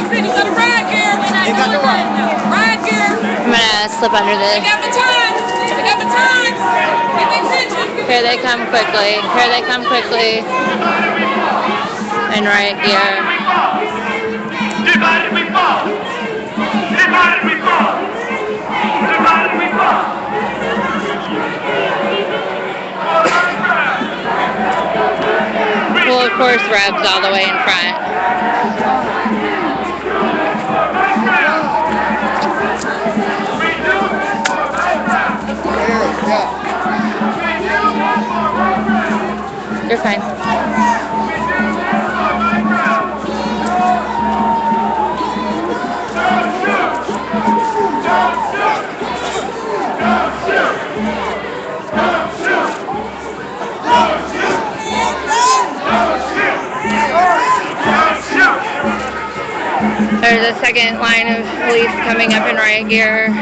Get the riot gear. You got the riot gear. I'm going to slip under They this. got the time. They got the time. Get the attention. Here they come quickly. Here they come quickly. And riot gear. Divided we fall. Divided we fall. Divided we fall. Well, of course, Reb's all the way in front. You're fine. There's a second line of police coming up in riot gear.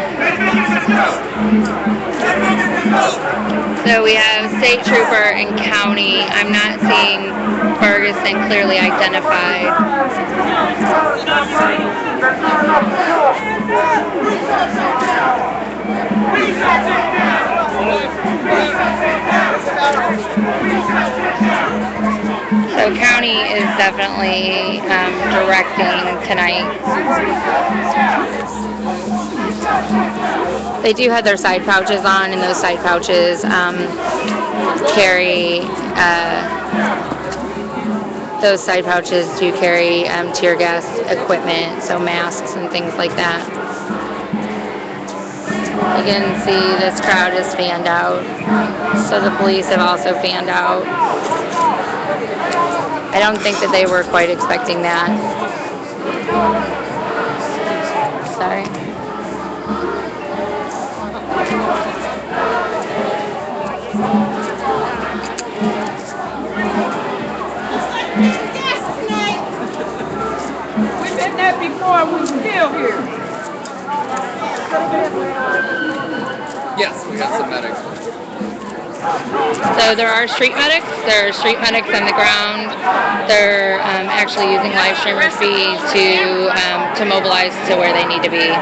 So we have state trooper and county. I'm not seeing Ferguson clearly identified. So county is definitely directing tonight. They do have their side pouches on, and those side pouches carry, those side pouches do carry tear gas equipment, so masks and things like that. You can see this crowd is fanned out. So the police have also fanned out. I don't think that they were quite expecting that. Sorry. We've been there before and we're still here. Yes, we got some medics. So there are street medics. There are street medics on the ground. They're actually using live streamer feed to mobilize to where they need to be.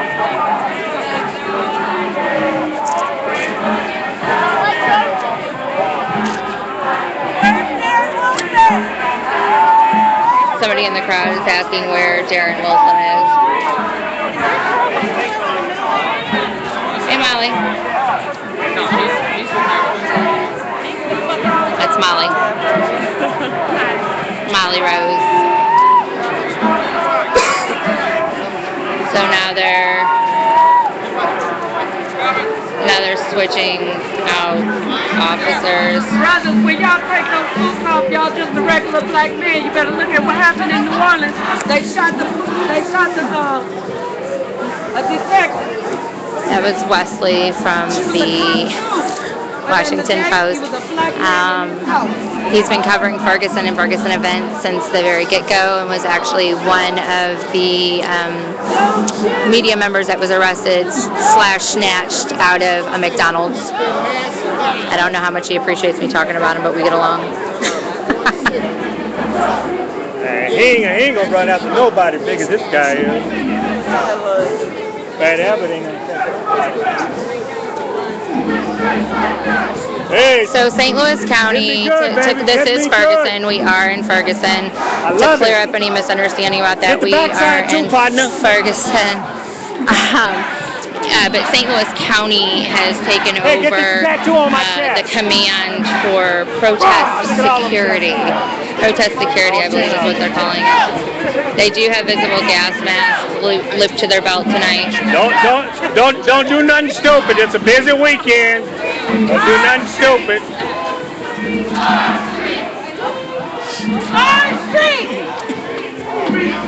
Somebody in the crowd is asking where Darren Wilson is. Hey, Molly. No, he's That's Molly. Molly Rose. So now they're switching out officers. Brothers, when y'all take those boots off, y'all just a regular black man. You better look at what happened in New Orleans. They shot a detective. That was Wesley from the Washington Post. He's been covering Ferguson and Ferguson events since the very get-go and was actually one of the media members that was arrested / snatched out of a McDonald's. I don't know how much he appreciates me talking about him, but we get along. He ain't gonna run after nobody big as this guy is. Bad habit ain't gonna catch up. Hey, So St. Louis County, this is Ferguson. We are in Ferguson. To clear up any misunderstanding about that, we are in Ferguson. But St. Louis County has taken over the command for protest security. Protest security, I believe is what they're calling it. They do have visible gas masks looped to their belt tonight. Don't do nothing stupid. It's a busy weekend. Don't do nothing stupid.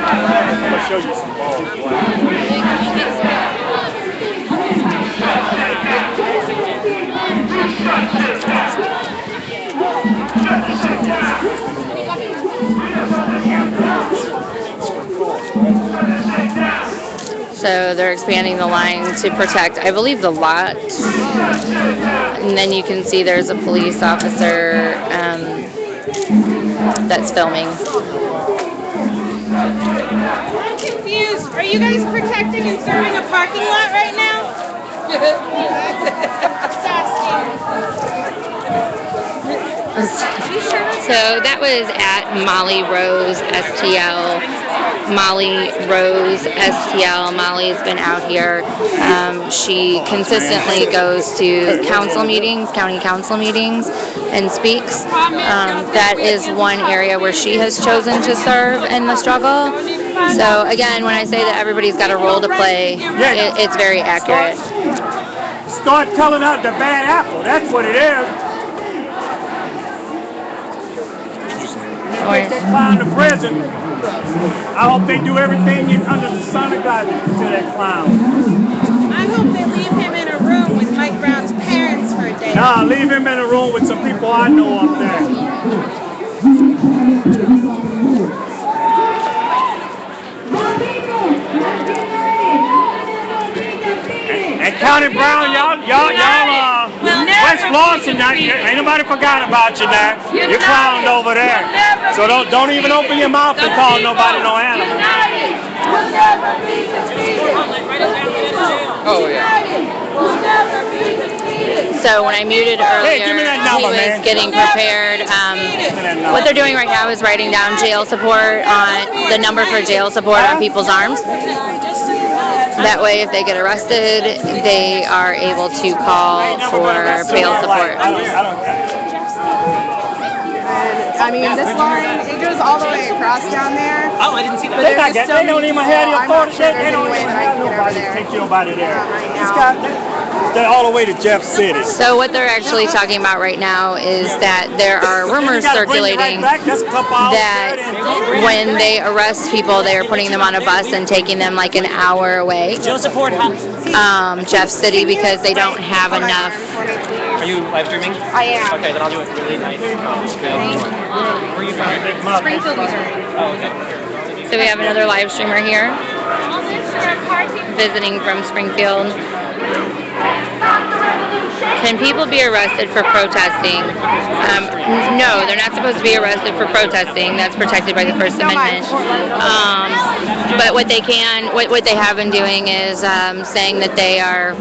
I'm gonna show you some balls. So they're expanding the line to protect, I believe, the lot. And then you can see there's a police officer that's filming. I'm confused. Are you guys protecting and serving a parking lot right now? So that was at Molly Rose STL. Molly Rose STL. Molly's been out here. She consistently goes to council meetings, county council meetings, and speaks. That is one area where she has chosen to serve in the struggle. So again, when I say that everybody's got a role to play, it's very accurate. Start telling out the bad apple. That's what it is. Take that clown to prison. I hope they do everything under the sun of God to that clown. I hope they leave him in a room with Mike Brown's parents for a day. Nah, leave him in a room with some people I know up there. And County Brown, y'all, West Florissant, ain't nobody forgot about you now. You're clowned over there. So don't even open your mouth and call nobody no animal. Oh, yeah. So when I muted earlier, he was getting prepared. What they're doing right now is writing down jail support on the number for jail support on people's arms. That way, if they get arrested, they are able to call for bail support. I mean, this line, it goes all the way across down there. Oh, I didn't see that. They don't even have the authority. They don't even have nobody to take you over there. all the way to Jeff City. So what they're actually talking about right now is that there are rumors circulating that when they arrest people, they are putting them on a bus and taking them like an hour away. Jeff City, because they don't have enough. Are you live streaming? I am. Okay, then I'll do it really nice. Where are you from? Springfield, Missouri. Oh, okay. So we have another live streamer here, visiting from Springfield. Can people be arrested for protesting? No, they're not supposed to be arrested for protesting. That's protected by the First Amendment. But what they have been doing is saying that they are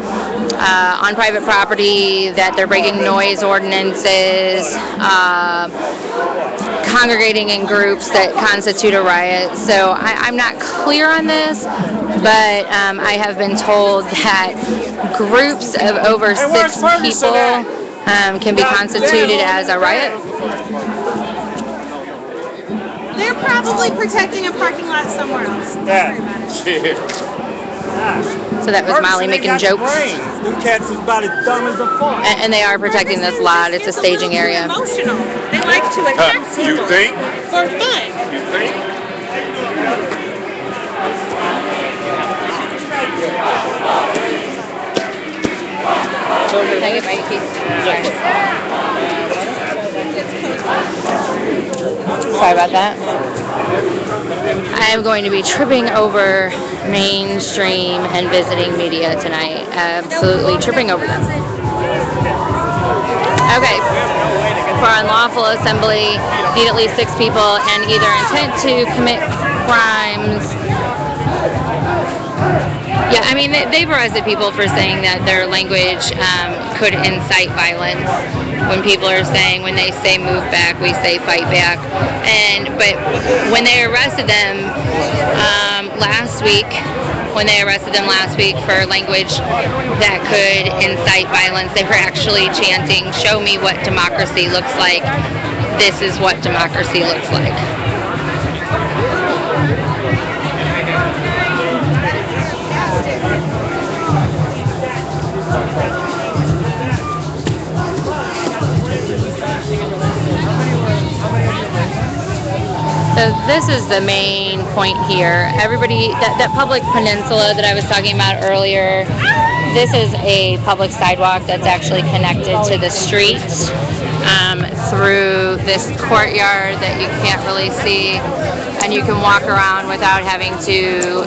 on private property, that they're breaking noise ordinances, congregating in groups that constitute a riot. So I'm not clear on this, but I have been told that groups of over 6 people can be constituted as a riot. They're probably protecting a parking lot somewhere else. So that was Molly making jokes. Them cats is about as dumb as a fuck. And they are protecting this lot. It's a staging area. Emotional. They like to attack people. You think? For fun. You think? Can I get my piece? Sorry about that. I am going to be tripping over mainstream and visiting media tonight. Absolutely tripping over them. Okay. For unlawful assembly, need at least 6 people and either intent to commit crimes. Yeah, I mean, they've arrested people for saying that their language could incite violence. When people are saying, when they say move back, we say fight back. But when they arrested them last week for language that could incite violence, they were actually chanting, show me what democracy looks like. This is what democracy looks like. So this is the main point here. Everybody, that public peninsula that I was talking about earlier, this is a public sidewalk that's actually connected to the street through this courtyard that you can't really see, and you can walk around without having to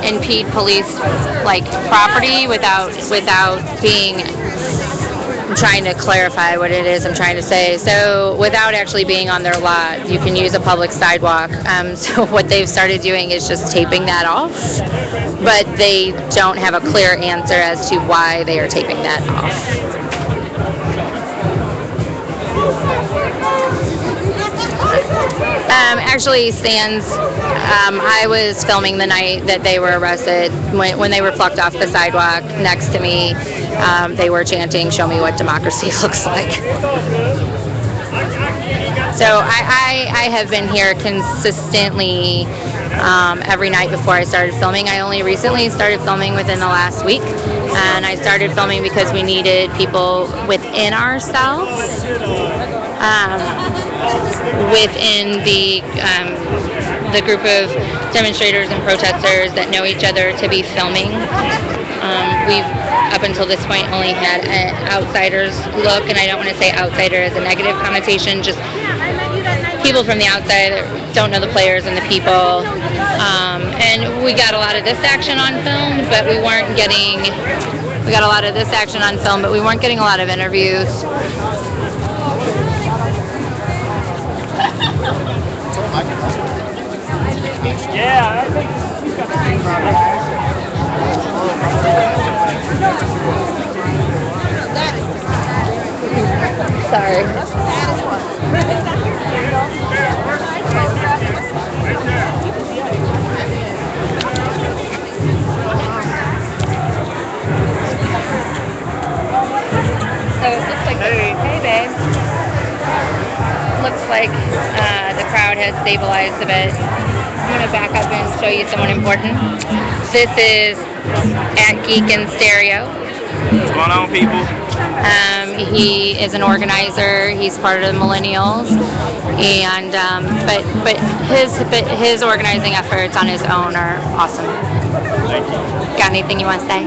impede police property without being. I'm trying to clarify what it is I'm trying to say. So without actually being on their lot, you can use a public sidewalk. So what they've started doing is just taping that off, but they don't have a clear answer as to why they are taping that off. Actually, stands. I was filming the night that they were arrested. When they were plucked off the sidewalk next to me, they were chanting, show me what democracy looks like. So I have been here consistently every night before I started filming. I only recently started filming within the last week, and I started filming because we needed people within ourselves, within the group of demonstrators and protesters that know each other to be filming. We've, up until this point, only had an outsider's look, and I don't want to say outsider as a negative connotation, just people from the outside that don't know the players and the people. And we got a lot of this action on film, but we weren't getting, we got a lot of this action on film, but we weren't getting a lot of interviews. Yeah, I think he's got the same problem. Sorry. So it looks like, hey babe. Looks like the crowd has stabilized a bit. I'm going to back up and show you someone important. This is at Geek and Stereo. What's going on, people? He is an organizer. He's part of the Millennials, and but his organizing efforts on his own are awesome. Thank you. Got anything you want to say?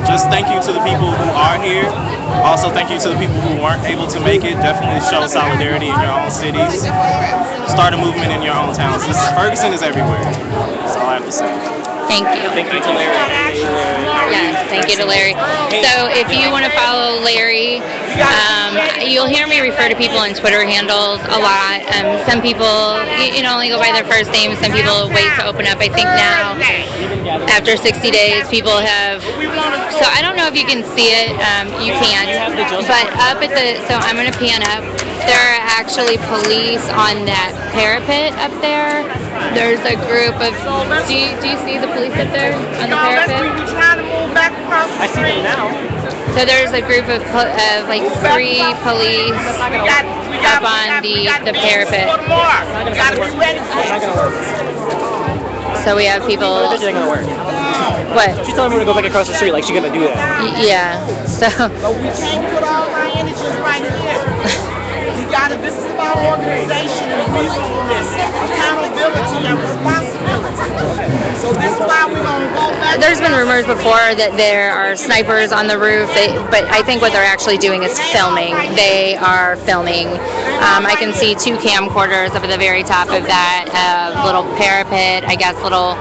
Just thank you to the people who are here. Also, thank you to the people who weren't able to make it. Definitely show solidarity in your own cities. Start a movement in your own towns. Ferguson is everywhere. That's all I have to say. Thank you. Thank you to Larry. Yes, thank you to Larry. So if you want to follow Larry, you'll hear me refer to people in Twitter handles a lot. Some people, only go by their first name. Some people wait to open up. I think now, after 60 days, people have. So I don't know if you can see it. You can't. But up at so I'm going to pan up. There are actually police on that parapet up there. There's a group of. Do you see the police up there on the parapet? We're trying to move back across the street. I see them now. So there's a group of like 3 police up on the parapet. So we have people. That's not gonna work. What? She's telling me to go back across the street like she's gonna do that. Yeah. So. But we can't put all our energies right here. This is about organization and reasonableness, accountability and responsibility. So this is why we're going to go back. There's been rumors before that there are snipers on the roof, but I think what they're actually doing is filming. They are filming. I can see 2 camcorders up at the very top of that little parapet, I guess little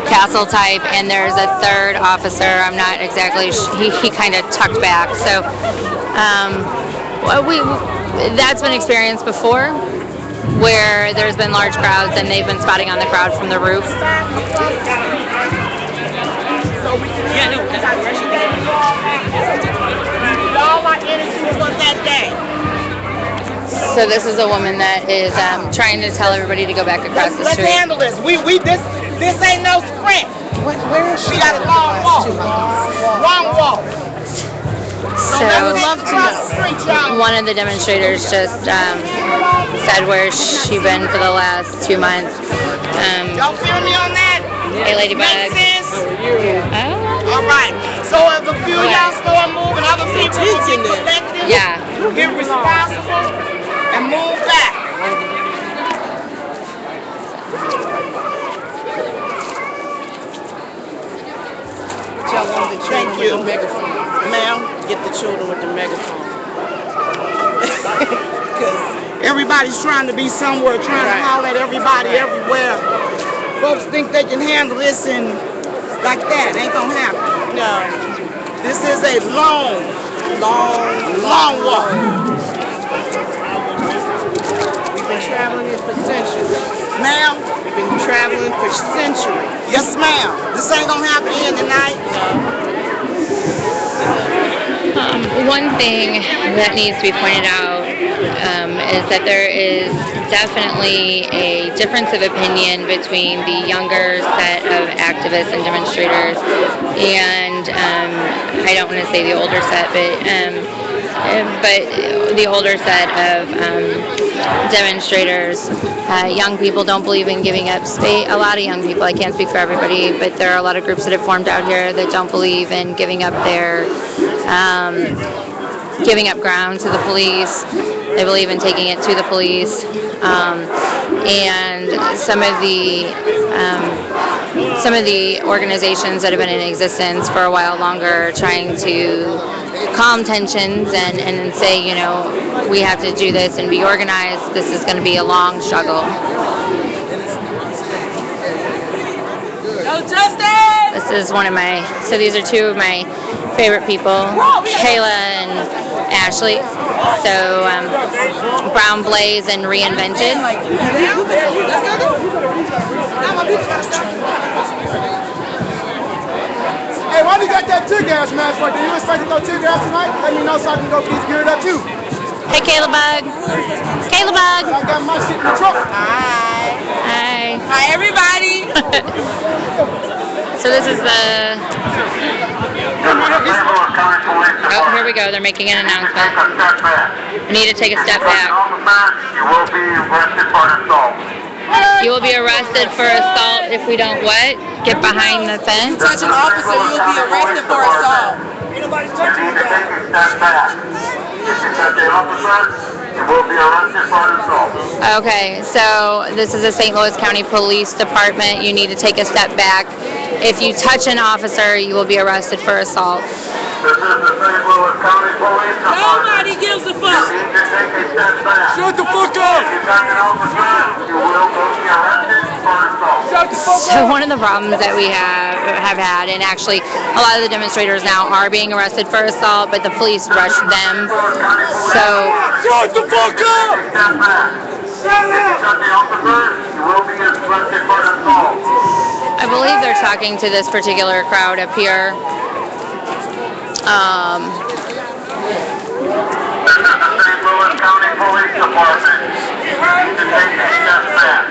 castle type, and there's a 3rd officer. I'm not exactly, he kind of tucked back. So that's been experienced before, where there's been large crowds and they've been spotting on the crowd from the roof. So this is a woman that is trying to tell everybody to go back across the street. Let's handle this. This ain't no sprint. Where is she? Got a long walk. Long walk. So one of the demonstrators just said where she been for the last 2 months. Y'all feel me on that? Hey, Ladybug. Makes sense? Oh. All right. So if a few y'all start moving, other people will get collective, get responsible, and move back. Thank you. Ma'am, get the children with the megaphone. Because everybody's trying to be somewhere, trying to holler at everybody everywhere. Folks think they can handle this and like that. Ain't gonna happen. No. This is a long walk. We've been traveling here for centuries. Ma'am? We've been traveling for centuries. Yes, ma'am. This ain't gonna happen here tonight. One thing that needs to be pointed out is that there is definitely a difference of opinion between the younger set of activists and demonstrators and I don't want to say the older set, but the older set of demonstrators. Young people don't believe in giving up space. A lot of young people, I can't speak for everybody, but there are a lot of groups that have formed out here that don't believe in giving up their giving up ground to the police. They believe in taking it to the police, and some of the organizations that have been in existence for a while longer are trying to calm tensions and say, we have to do this and be organized. This is going to be a long struggle. No justice! This is so these are 2 of my favorite people, Kayla and Ashley. So Brown Blaze and Reinvented. Hey, why you got that tear gas mask right there? You expect to go tear gas tonight? Let me know so I can go get geared up too. Hey, Kayla Bug. Kayla Bug. I got my shit in the truck. Hi. Hi, everybody. So this is the. Oh, here we go. They're making an announcement. We need to take a step back. You will be arrested for assault. You will be arrested for assault if we don't what? Get behind the fence. Touch an officer, you will be arrested for assault. Ain't nobody touching you guys. Step back. If you touch the officer, you will be arrested for assault. Okay, so this is the St. Louis County Police Department. You need to take a step back. If you touch an officer, you will be arrested for assault. This is the St. Louis County Police Department. Nobody gives a fuck. You need to take a step back. Shut the fuck up. If you touch an officer, you will be arrested for assault. Shut the fuck up. So one of the problems that we have had, and actually a lot of the demonstrators now are being arrested for assault, but the police rush them. So Shut the fuck up. Step back. If you touch the officer, you will be arrested for assault. I believe they're talking to this particular crowd up here. This is the St. Louis County Police Department. You need to take a step back.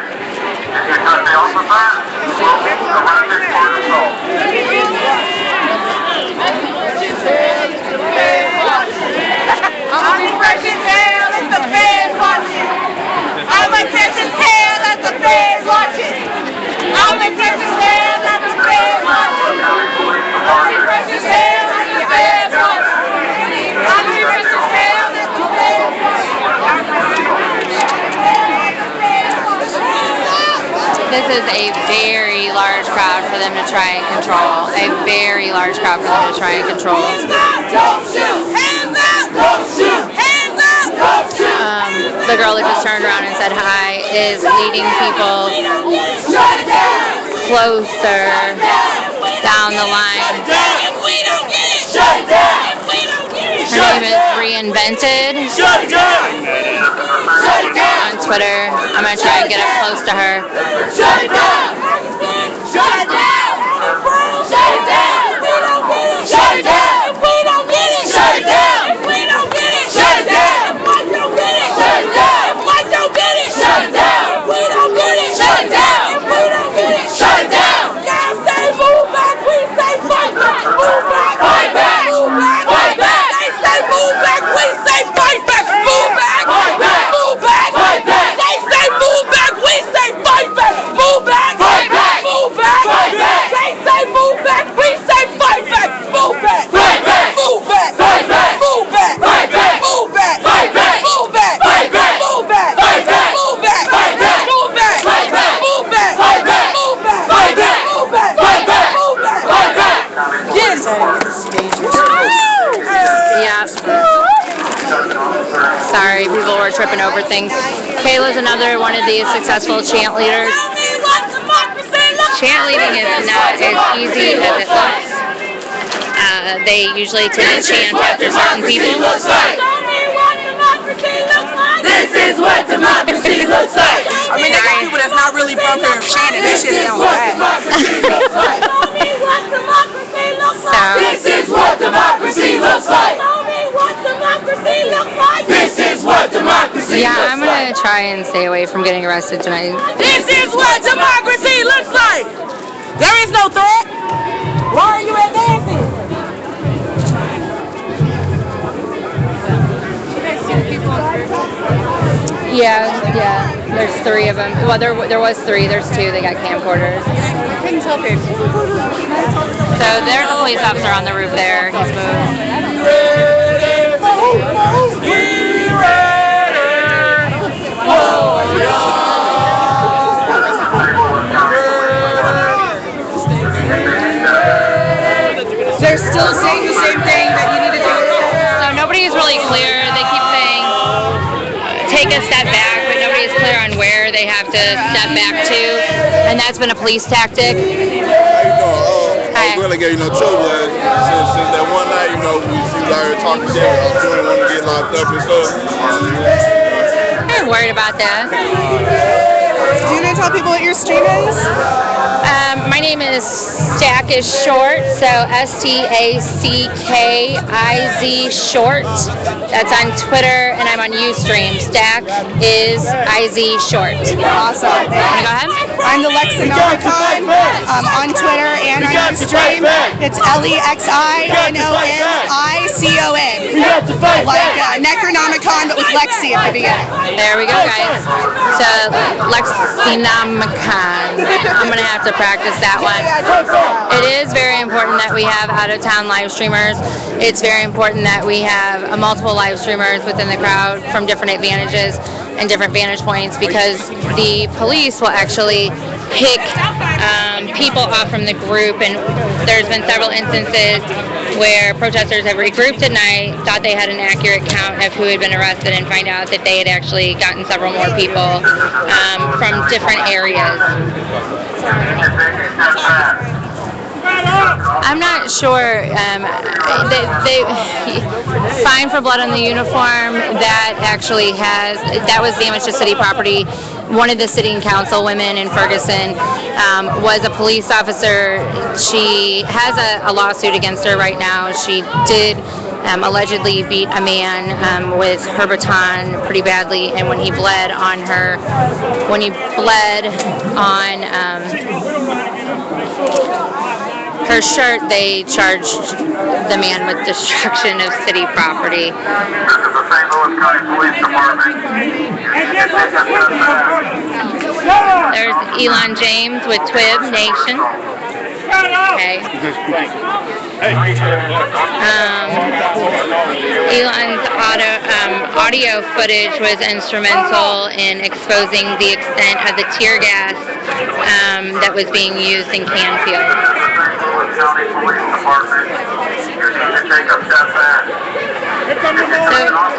If you touch the officer, you will be arrested for assault. I'm fresh as hell as the feds watching. I'm a fresh as hell as the feds watching. I'm a fresh as hell as the feds watching. I'm a fresh as hell as the feds watching. I'm a fresh as hell as the feds watching. This is a very large crowd for them to try and control. A very large crowd for them to try and control. Don't shoot! Hands up! Don't shoot! Hands up! Don't shoot! The girl that just turned around and said hi is leading people closer down the line. If we don't get it, shut it down! If we don't get it, Her name is Reinvented shut it down! Shut it down! on Twitter. I'm going to try and get up close to her. Shut it down! Shut it down! Shut it down! If we don't get it, shut it down! If we don't get it, shut it down! If we don't get it, shut it down! If Mike don't get it, shut it down! If Mike don't get it, shut it down! If we don't get it, shut it down! If we don't get it, shut it down! God say move back, we say fight back! Move back, fight back! Move back, fight back! They say move back, we say fight back! Move back, fight back! Move back, fight back! They say move back, we say fight back! Move back, fight back! Move back, fight back! They say move back, we say fight back! Move back, fight back! Move back, fight back! Move back, fight back! Move back, fight back! Move back, fight back! Move back, fight back! Move back, fight back! Move back, fight back! Move back, fight back! Move back, fight back! Move back, fight back! Move back, fight back! Yes! Yeah. Sorry, people were tripping over things. Kayla's another one of these successful chant leaders. Tell me what democracy looks Chant leading is not as easy as it looks. They usually tend to chant after certain people. Show me what democracy looks like. This is what democracy looks like. I mean, they got people that's not really from here chanting. That shit sounds bad. Show me what democracy looks like. This is what democracy looks like. Show me what democracy looks like. This is what democracy Yeah, looks I'm like. gonna try and stay away from getting arrested tonight. This is what democracy looks like. There is no threat. Why are you advancing? Yeah. There's 3 of them. Well, there was 3. There's 2. They got camcorders. Couldn't tell pictures. So there's a police officer on the roof there. He's moved. They're still saying the same thing that you need to do. So nobody is really clear. They keep saying take a step back, but nobody is clear on where they have to step back to, and that's been a police tactic. I was really getting no trouble since that one night, you know, we was out here talking shit. I was doing want to get locked up and stuff. I'm worried about that. Do you want to tell people what your stream is? My name is stackizshort, so STACKIZ short. That's on Twitter, and I'm on Ustream. stackizshort. Awesome. Wanna go ahead? I'm the Lexinonicon on Twitter and on Ustream. It's LEXINOMICON. Like Necronomicon, but with Lexi at the beginning. There we go, guys. So Sinamakan. I'm going to have to practice that one. It is very important that we have out-of-town live streamers. It's very important that we have multiple live streamers within the crowd from different advantages and different vantage points, because the police will actually pick people off from the group, and there's been several instances where protesters have regrouped at night, thought they had an accurate count of who had been arrested, and find out that they had actually gotten several more people from different areas. I'm not sure. They fine for blood on the uniform. That was damage to city property. One of the sitting council women in Ferguson was a police officer. She has a lawsuit against her right now. She did allegedly beat a man with her baton pretty badly, and when he bled on her shirt, they charged the man with destruction of city property. This is the St. Louis County Police Department. There's Elon James with Twib Nation. Okay. Elon's audio footage was instrumental in exposing the extent of the tear gas that was being used in Canfield.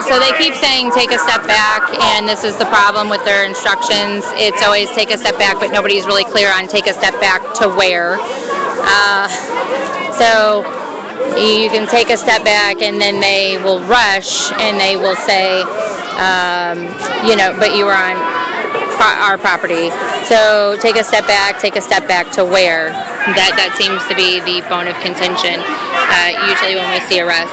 So they keep saying take a step back, and this is the problem with their instructions. It's always take a step back, but nobody's really clear on take a step back to where. So you can take a step back, and then they will rush, and they will say, but you were on our property. So take a step back to where. That seems to be the bone of contention, usually when we see arrests.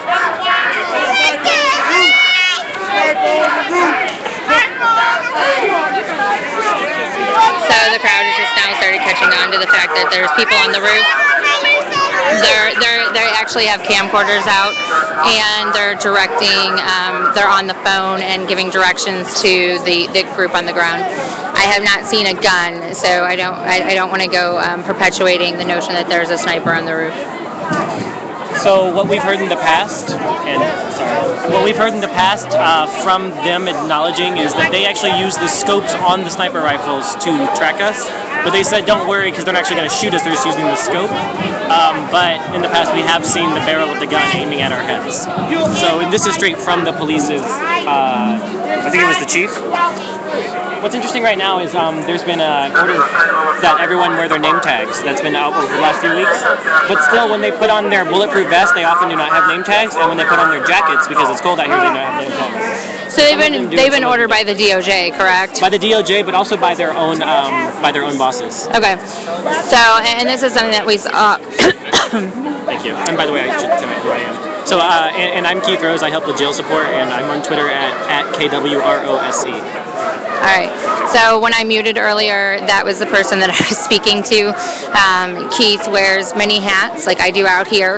So the crowd has just now started catching on to the fact that there's people on the roof. They actually have camcorders out, and they're directing. They're on the phone and giving directions to the group on the ground. I have not seen a gun, so I don't want to go perpetuating the notion that there's a sniper on the roof. So what we've heard in the past, from them acknowledging is that they actually use the scopes on the sniper rifles to track us. But they said don't worry because they're not actually going to shoot us, they're just using the scope. But in the past we have seen the barrel of the gun aiming at our heads. So this is straight from the police's, I think it was the chief. What's interesting right now is there's been an order that everyone wear their name tags. That's been out over the last few weeks. But still, when they put on their bulletproof vest, they often do not have name tags. And when they put on their jackets, because it's cold out here, they don't have name tags. So they've been ordered by the DOJ, correct? By the DOJ, but also by their own bosses. Okay. So, and this is something that we saw. Thank you. And by the way, I should tell you who I am. So, and I'm Keith Rose. I help with jail support, and I'm on Twitter at KWROSE. All right. So when I muted earlier, that was the person that I was speaking to. Keith wears many hats, like I do out here.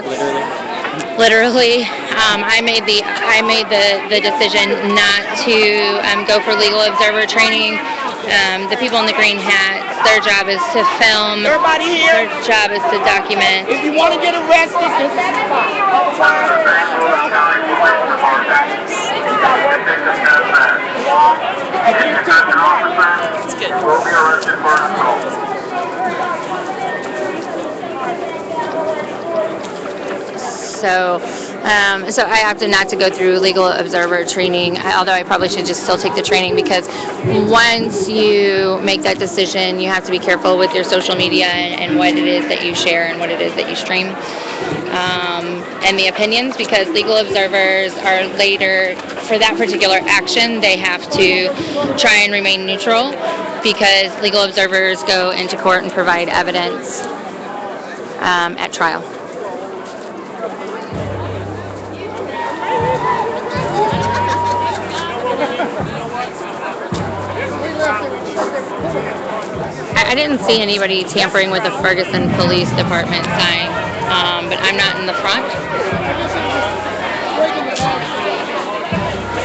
Literally. I made the decision not to go for legal observer training. The people in the green hats, their job is to film. Everybody here? Their job is to document. If you want to get arrested, just So I opted not to go through legal observer training, although I probably should just still take the training, because once you make that decision, you have to be careful with your social media and what it is that you share and what it is that you stream, and the opinions, because legal observers are later, for that particular action, they have to try and remain neutral, because legal observers go into court and provide evidence at trial. I didn't see anybody tampering with the Ferguson Police Department sign, but I'm not in the front.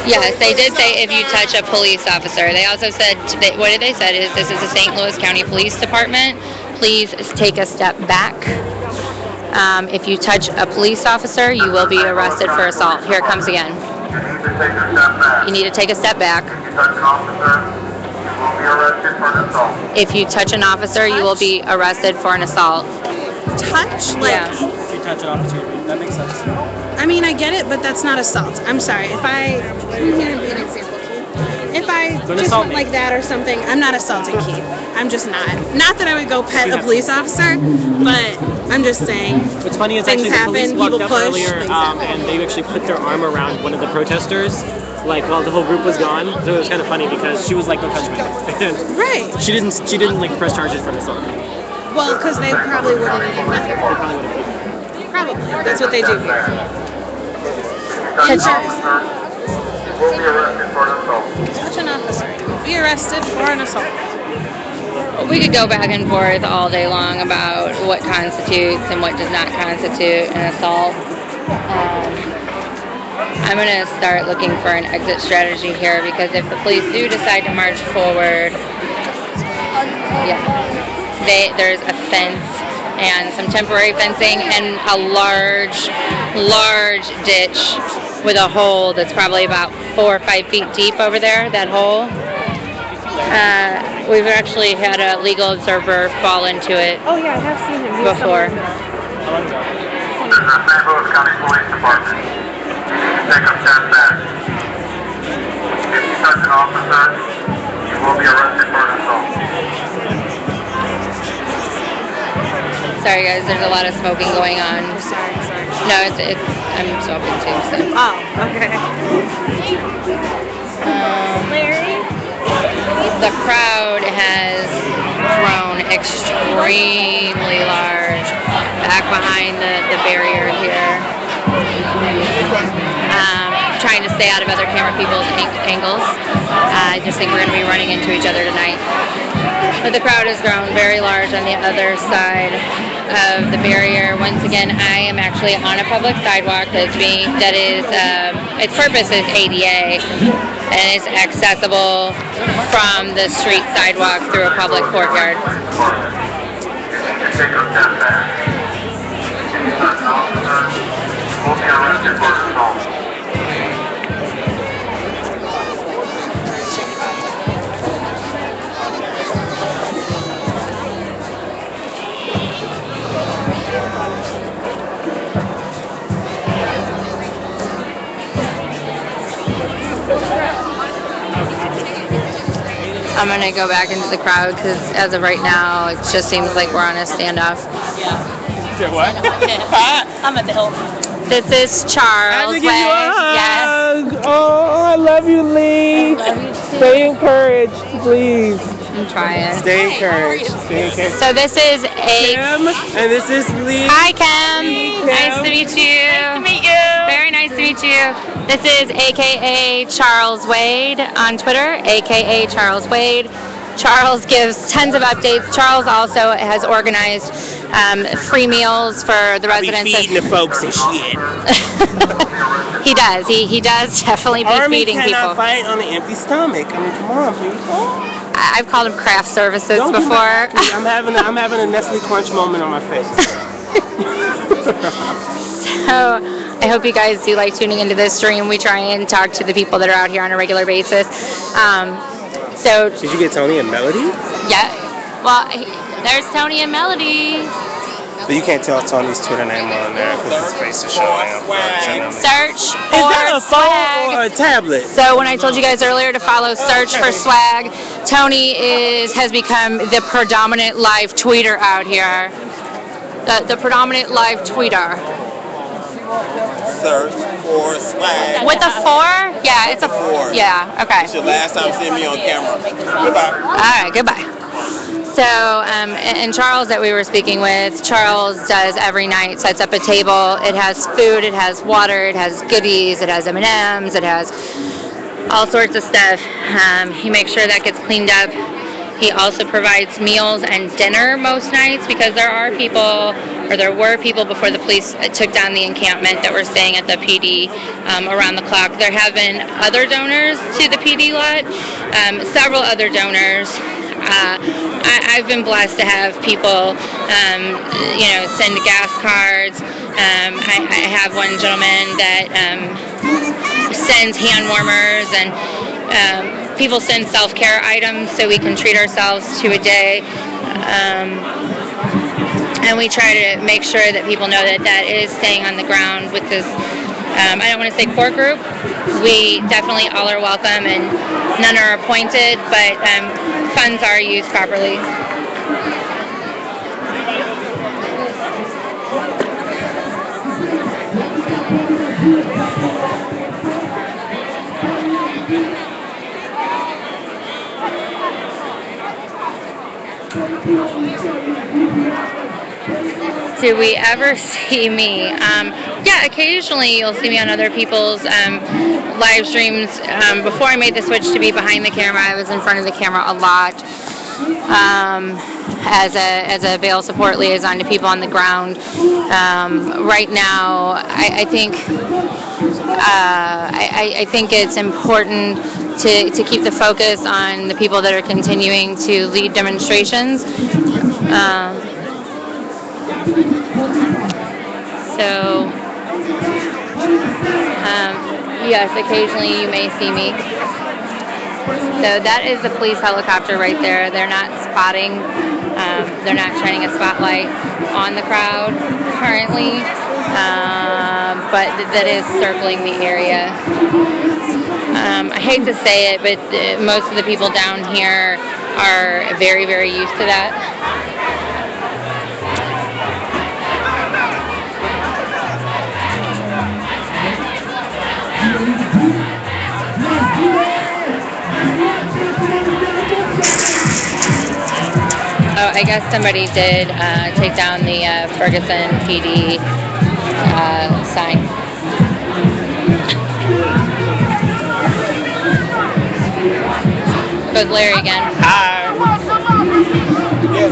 Yes, they did say if you touch a police officer. They also said, what did they say is this is the St. Louis County Police Department. Please take a step back. If you touch a police officer, you will be arrested for assault. Here it comes again. You need to take a step back. If you touch an officer, you will be arrested for an assault. Touch? Like, Yeah. If you touch an officer, that makes sense. I mean, I get it, but that's not assault. I'm sorry. If I just went like that or something, I'm not assaulting Keith. I'm just not. Not that I would go pet a police officer, but I'm just saying. What's funny is things actually the police happen, walked people up push, earlier, things happen. and they actually put their arm around one of the protesters, like while the whole group was gone. So it was kind of funny because she was like, "Don't touch me." Right. She didn't like press charges for assault. Well, because they probably wouldn't even let her. Probably. That's what they do here. Touch an officer. Be arrested for an assault. We could go back and forth all day long about what constitutes and what does not constitute an assault. I'm going to start looking for an exit strategy here because if the police do decide to march forward, there's a fence and some temporary fencing and a large ditch with a hole that's probably about 4 or 5 feet deep over there, that hole. We've actually had a legal observer fall into it. Oh yeah, I have seen him before. This is the St. Louis County Police Department. You need to take a step back. If you touch an officer, you will be arrested for an assault. Sorry guys, there's a lot of smoking going on. Sorry. No, I'm smoking too, so. Oh, okay. Larry? The crowd has grown extremely large back behind the barrier here. Trying to stay out of other camera people's angles. I just think we're going to be running into each other tonight. But the crowd has grown very large on the other side of the barrier. Once again, I am actually on a public sidewalk its purpose is ADA and it's accessible from the street sidewalk through a public courtyard. Take a step back. If you touch an officer, you will be arrested for assault. I'm going to go back into the crowd because as of right now, it just seems like we're on a standoff. Yeah, what? I'm at the Hilton. This is Charles. I give you a hug. Yes. Oh, I love you, Lee. I love you too. Stay encouraged, please. I'm trying. Stay encouraged. Stay encouraged. So this is Kim, and this is Lee. Hi, Kim. Kim. Nice to meet you. Nice to meet you. Very nice to meet you. This is AKA Charles Wade on Twitter, AKA Charles Wade. Charles gives tons of updates. Charles also has organized free meals for the residents. Be feeding the folks and shit. He does. He does definitely be feeding people. Army cannot fight on an empty stomach. I mean, come on, people. I've called him craft services Don't before. I'm having a Nestle Crunch moment on my face. So I hope you guys do like tuning into this stream. We try and talk to the people that are out here on a regular basis. So did you get Tony and Melody? Yeah. Well, there's Tony and Melody. But you can't tell Tony's Twitter name on there because his face is showing. Search for Is that a phone swag. or a tablet? So when I told you guys earlier to follow Search for Swag, Tony has become the predominant live tweeter out here. The predominant live tweeter. Search for swag. With a 4? Yeah, it's a 4. Yeah, okay. It's your last time seeing me on camera. Goodbye. All right, goodbye. So, and Charles that we were speaking with, Charles does every night, sets up a table. It has food, it has water, it has goodies, it has M&Ms, it has all sorts of stuff. He makes sure that gets cleaned up He also provides meals and dinner most nights because there are people, or there were people before the police took down the encampment that were staying at the PD around the clock. There have been other donors to the PD lot, several other donors. I've been blessed to have people, send gas cards. I have one gentleman that sends hand warmers, and people send self-care items so we can treat ourselves to a day. And we try to make sure that people know that that is staying on the ground with this, I don't want to say core group. We definitely all are welcome and none are appointed, but funds are used properly. Do we ever see me? Yeah, occasionally you'll see me on other people's live streams. Before I made the switch to be behind the camera, I was in front of the camera a lot as a bail support liaison to people on the ground. Right now, I think it's important to keep the focus on the people that are continuing to lead demonstrations. Yes, occasionally you may see me. So that is the police helicopter right there. They're not spotting, they're not shining a spotlight on the crowd currently, but that is circling the area. I hate to say it, but most of the people down here are very, very used to that. Oh, I guess somebody did take down the Ferguson PD sign. Goes Larry again. Hi. Yes,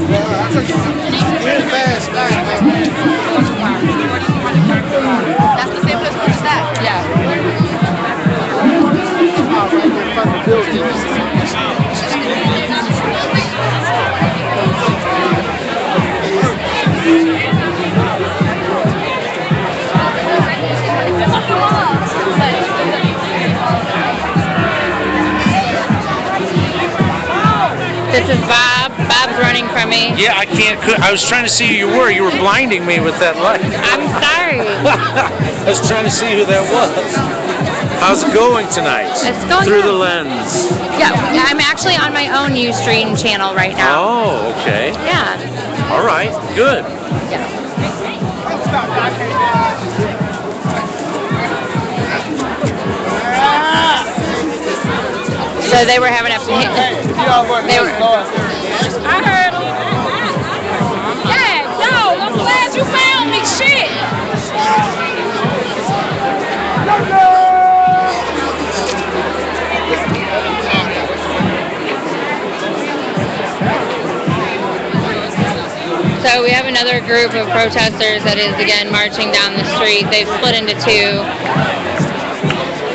That's the same place where it's at. Yeah. This is Bob. Bob's running from me. Yeah, I can't. I was trying to see who you were. You were blinding me with that light. I'm sorry. I was trying to see who that was. How's it going tonight? It's going through good. the lens. Yeah, I'm actually on my own Ustream channel right now. Oh, okay. Yeah. All right. Good. Yeah. So they were having a. They were. I heard him. Yeah, no, I'm glad you found me. Shit. So we have another group of protesters that is again marching down the street. They've split into two.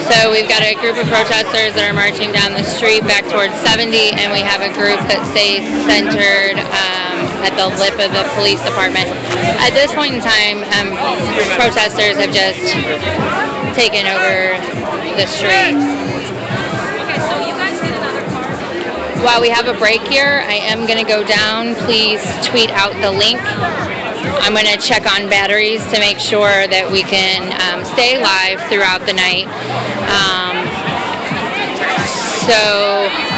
So we've got a group of protesters that are marching down the street back towards 70, and we have a group that stays centered at the lip of the police department. At this point in time, protesters have just taken over the street. Okay, so you guys get another car. While we have a break here, I am going to go down. Please tweet out the link. I'm going to check on batteries to make sure that we can stay live throughout the night. So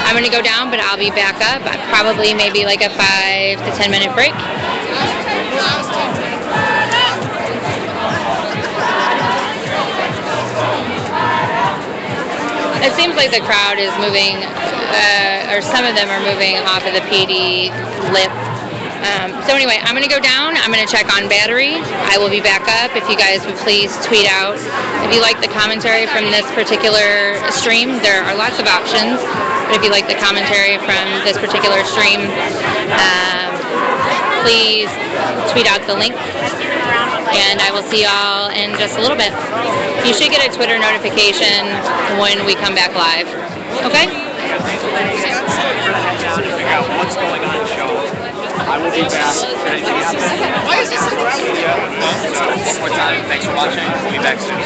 I'm going to go down, but I'll be back up. Probably maybe like a 5 to 10 minute break. It seems like the crowd is moving, or some of them are moving off of the PD lip. So anyway, I'm going to go down. I'm going to check on battery. I will be back up. If you guys would please tweet out if you like the commentary from this particular stream. There are lots of options. But if you like the commentary from this particular stream, please tweet out the link, and I will see y'all in just a little bit. You should get a Twitter notification when we come back live. Okay? What's going on, show? I will be back. Why is this one more time, thanks for watching. We'll be back soon.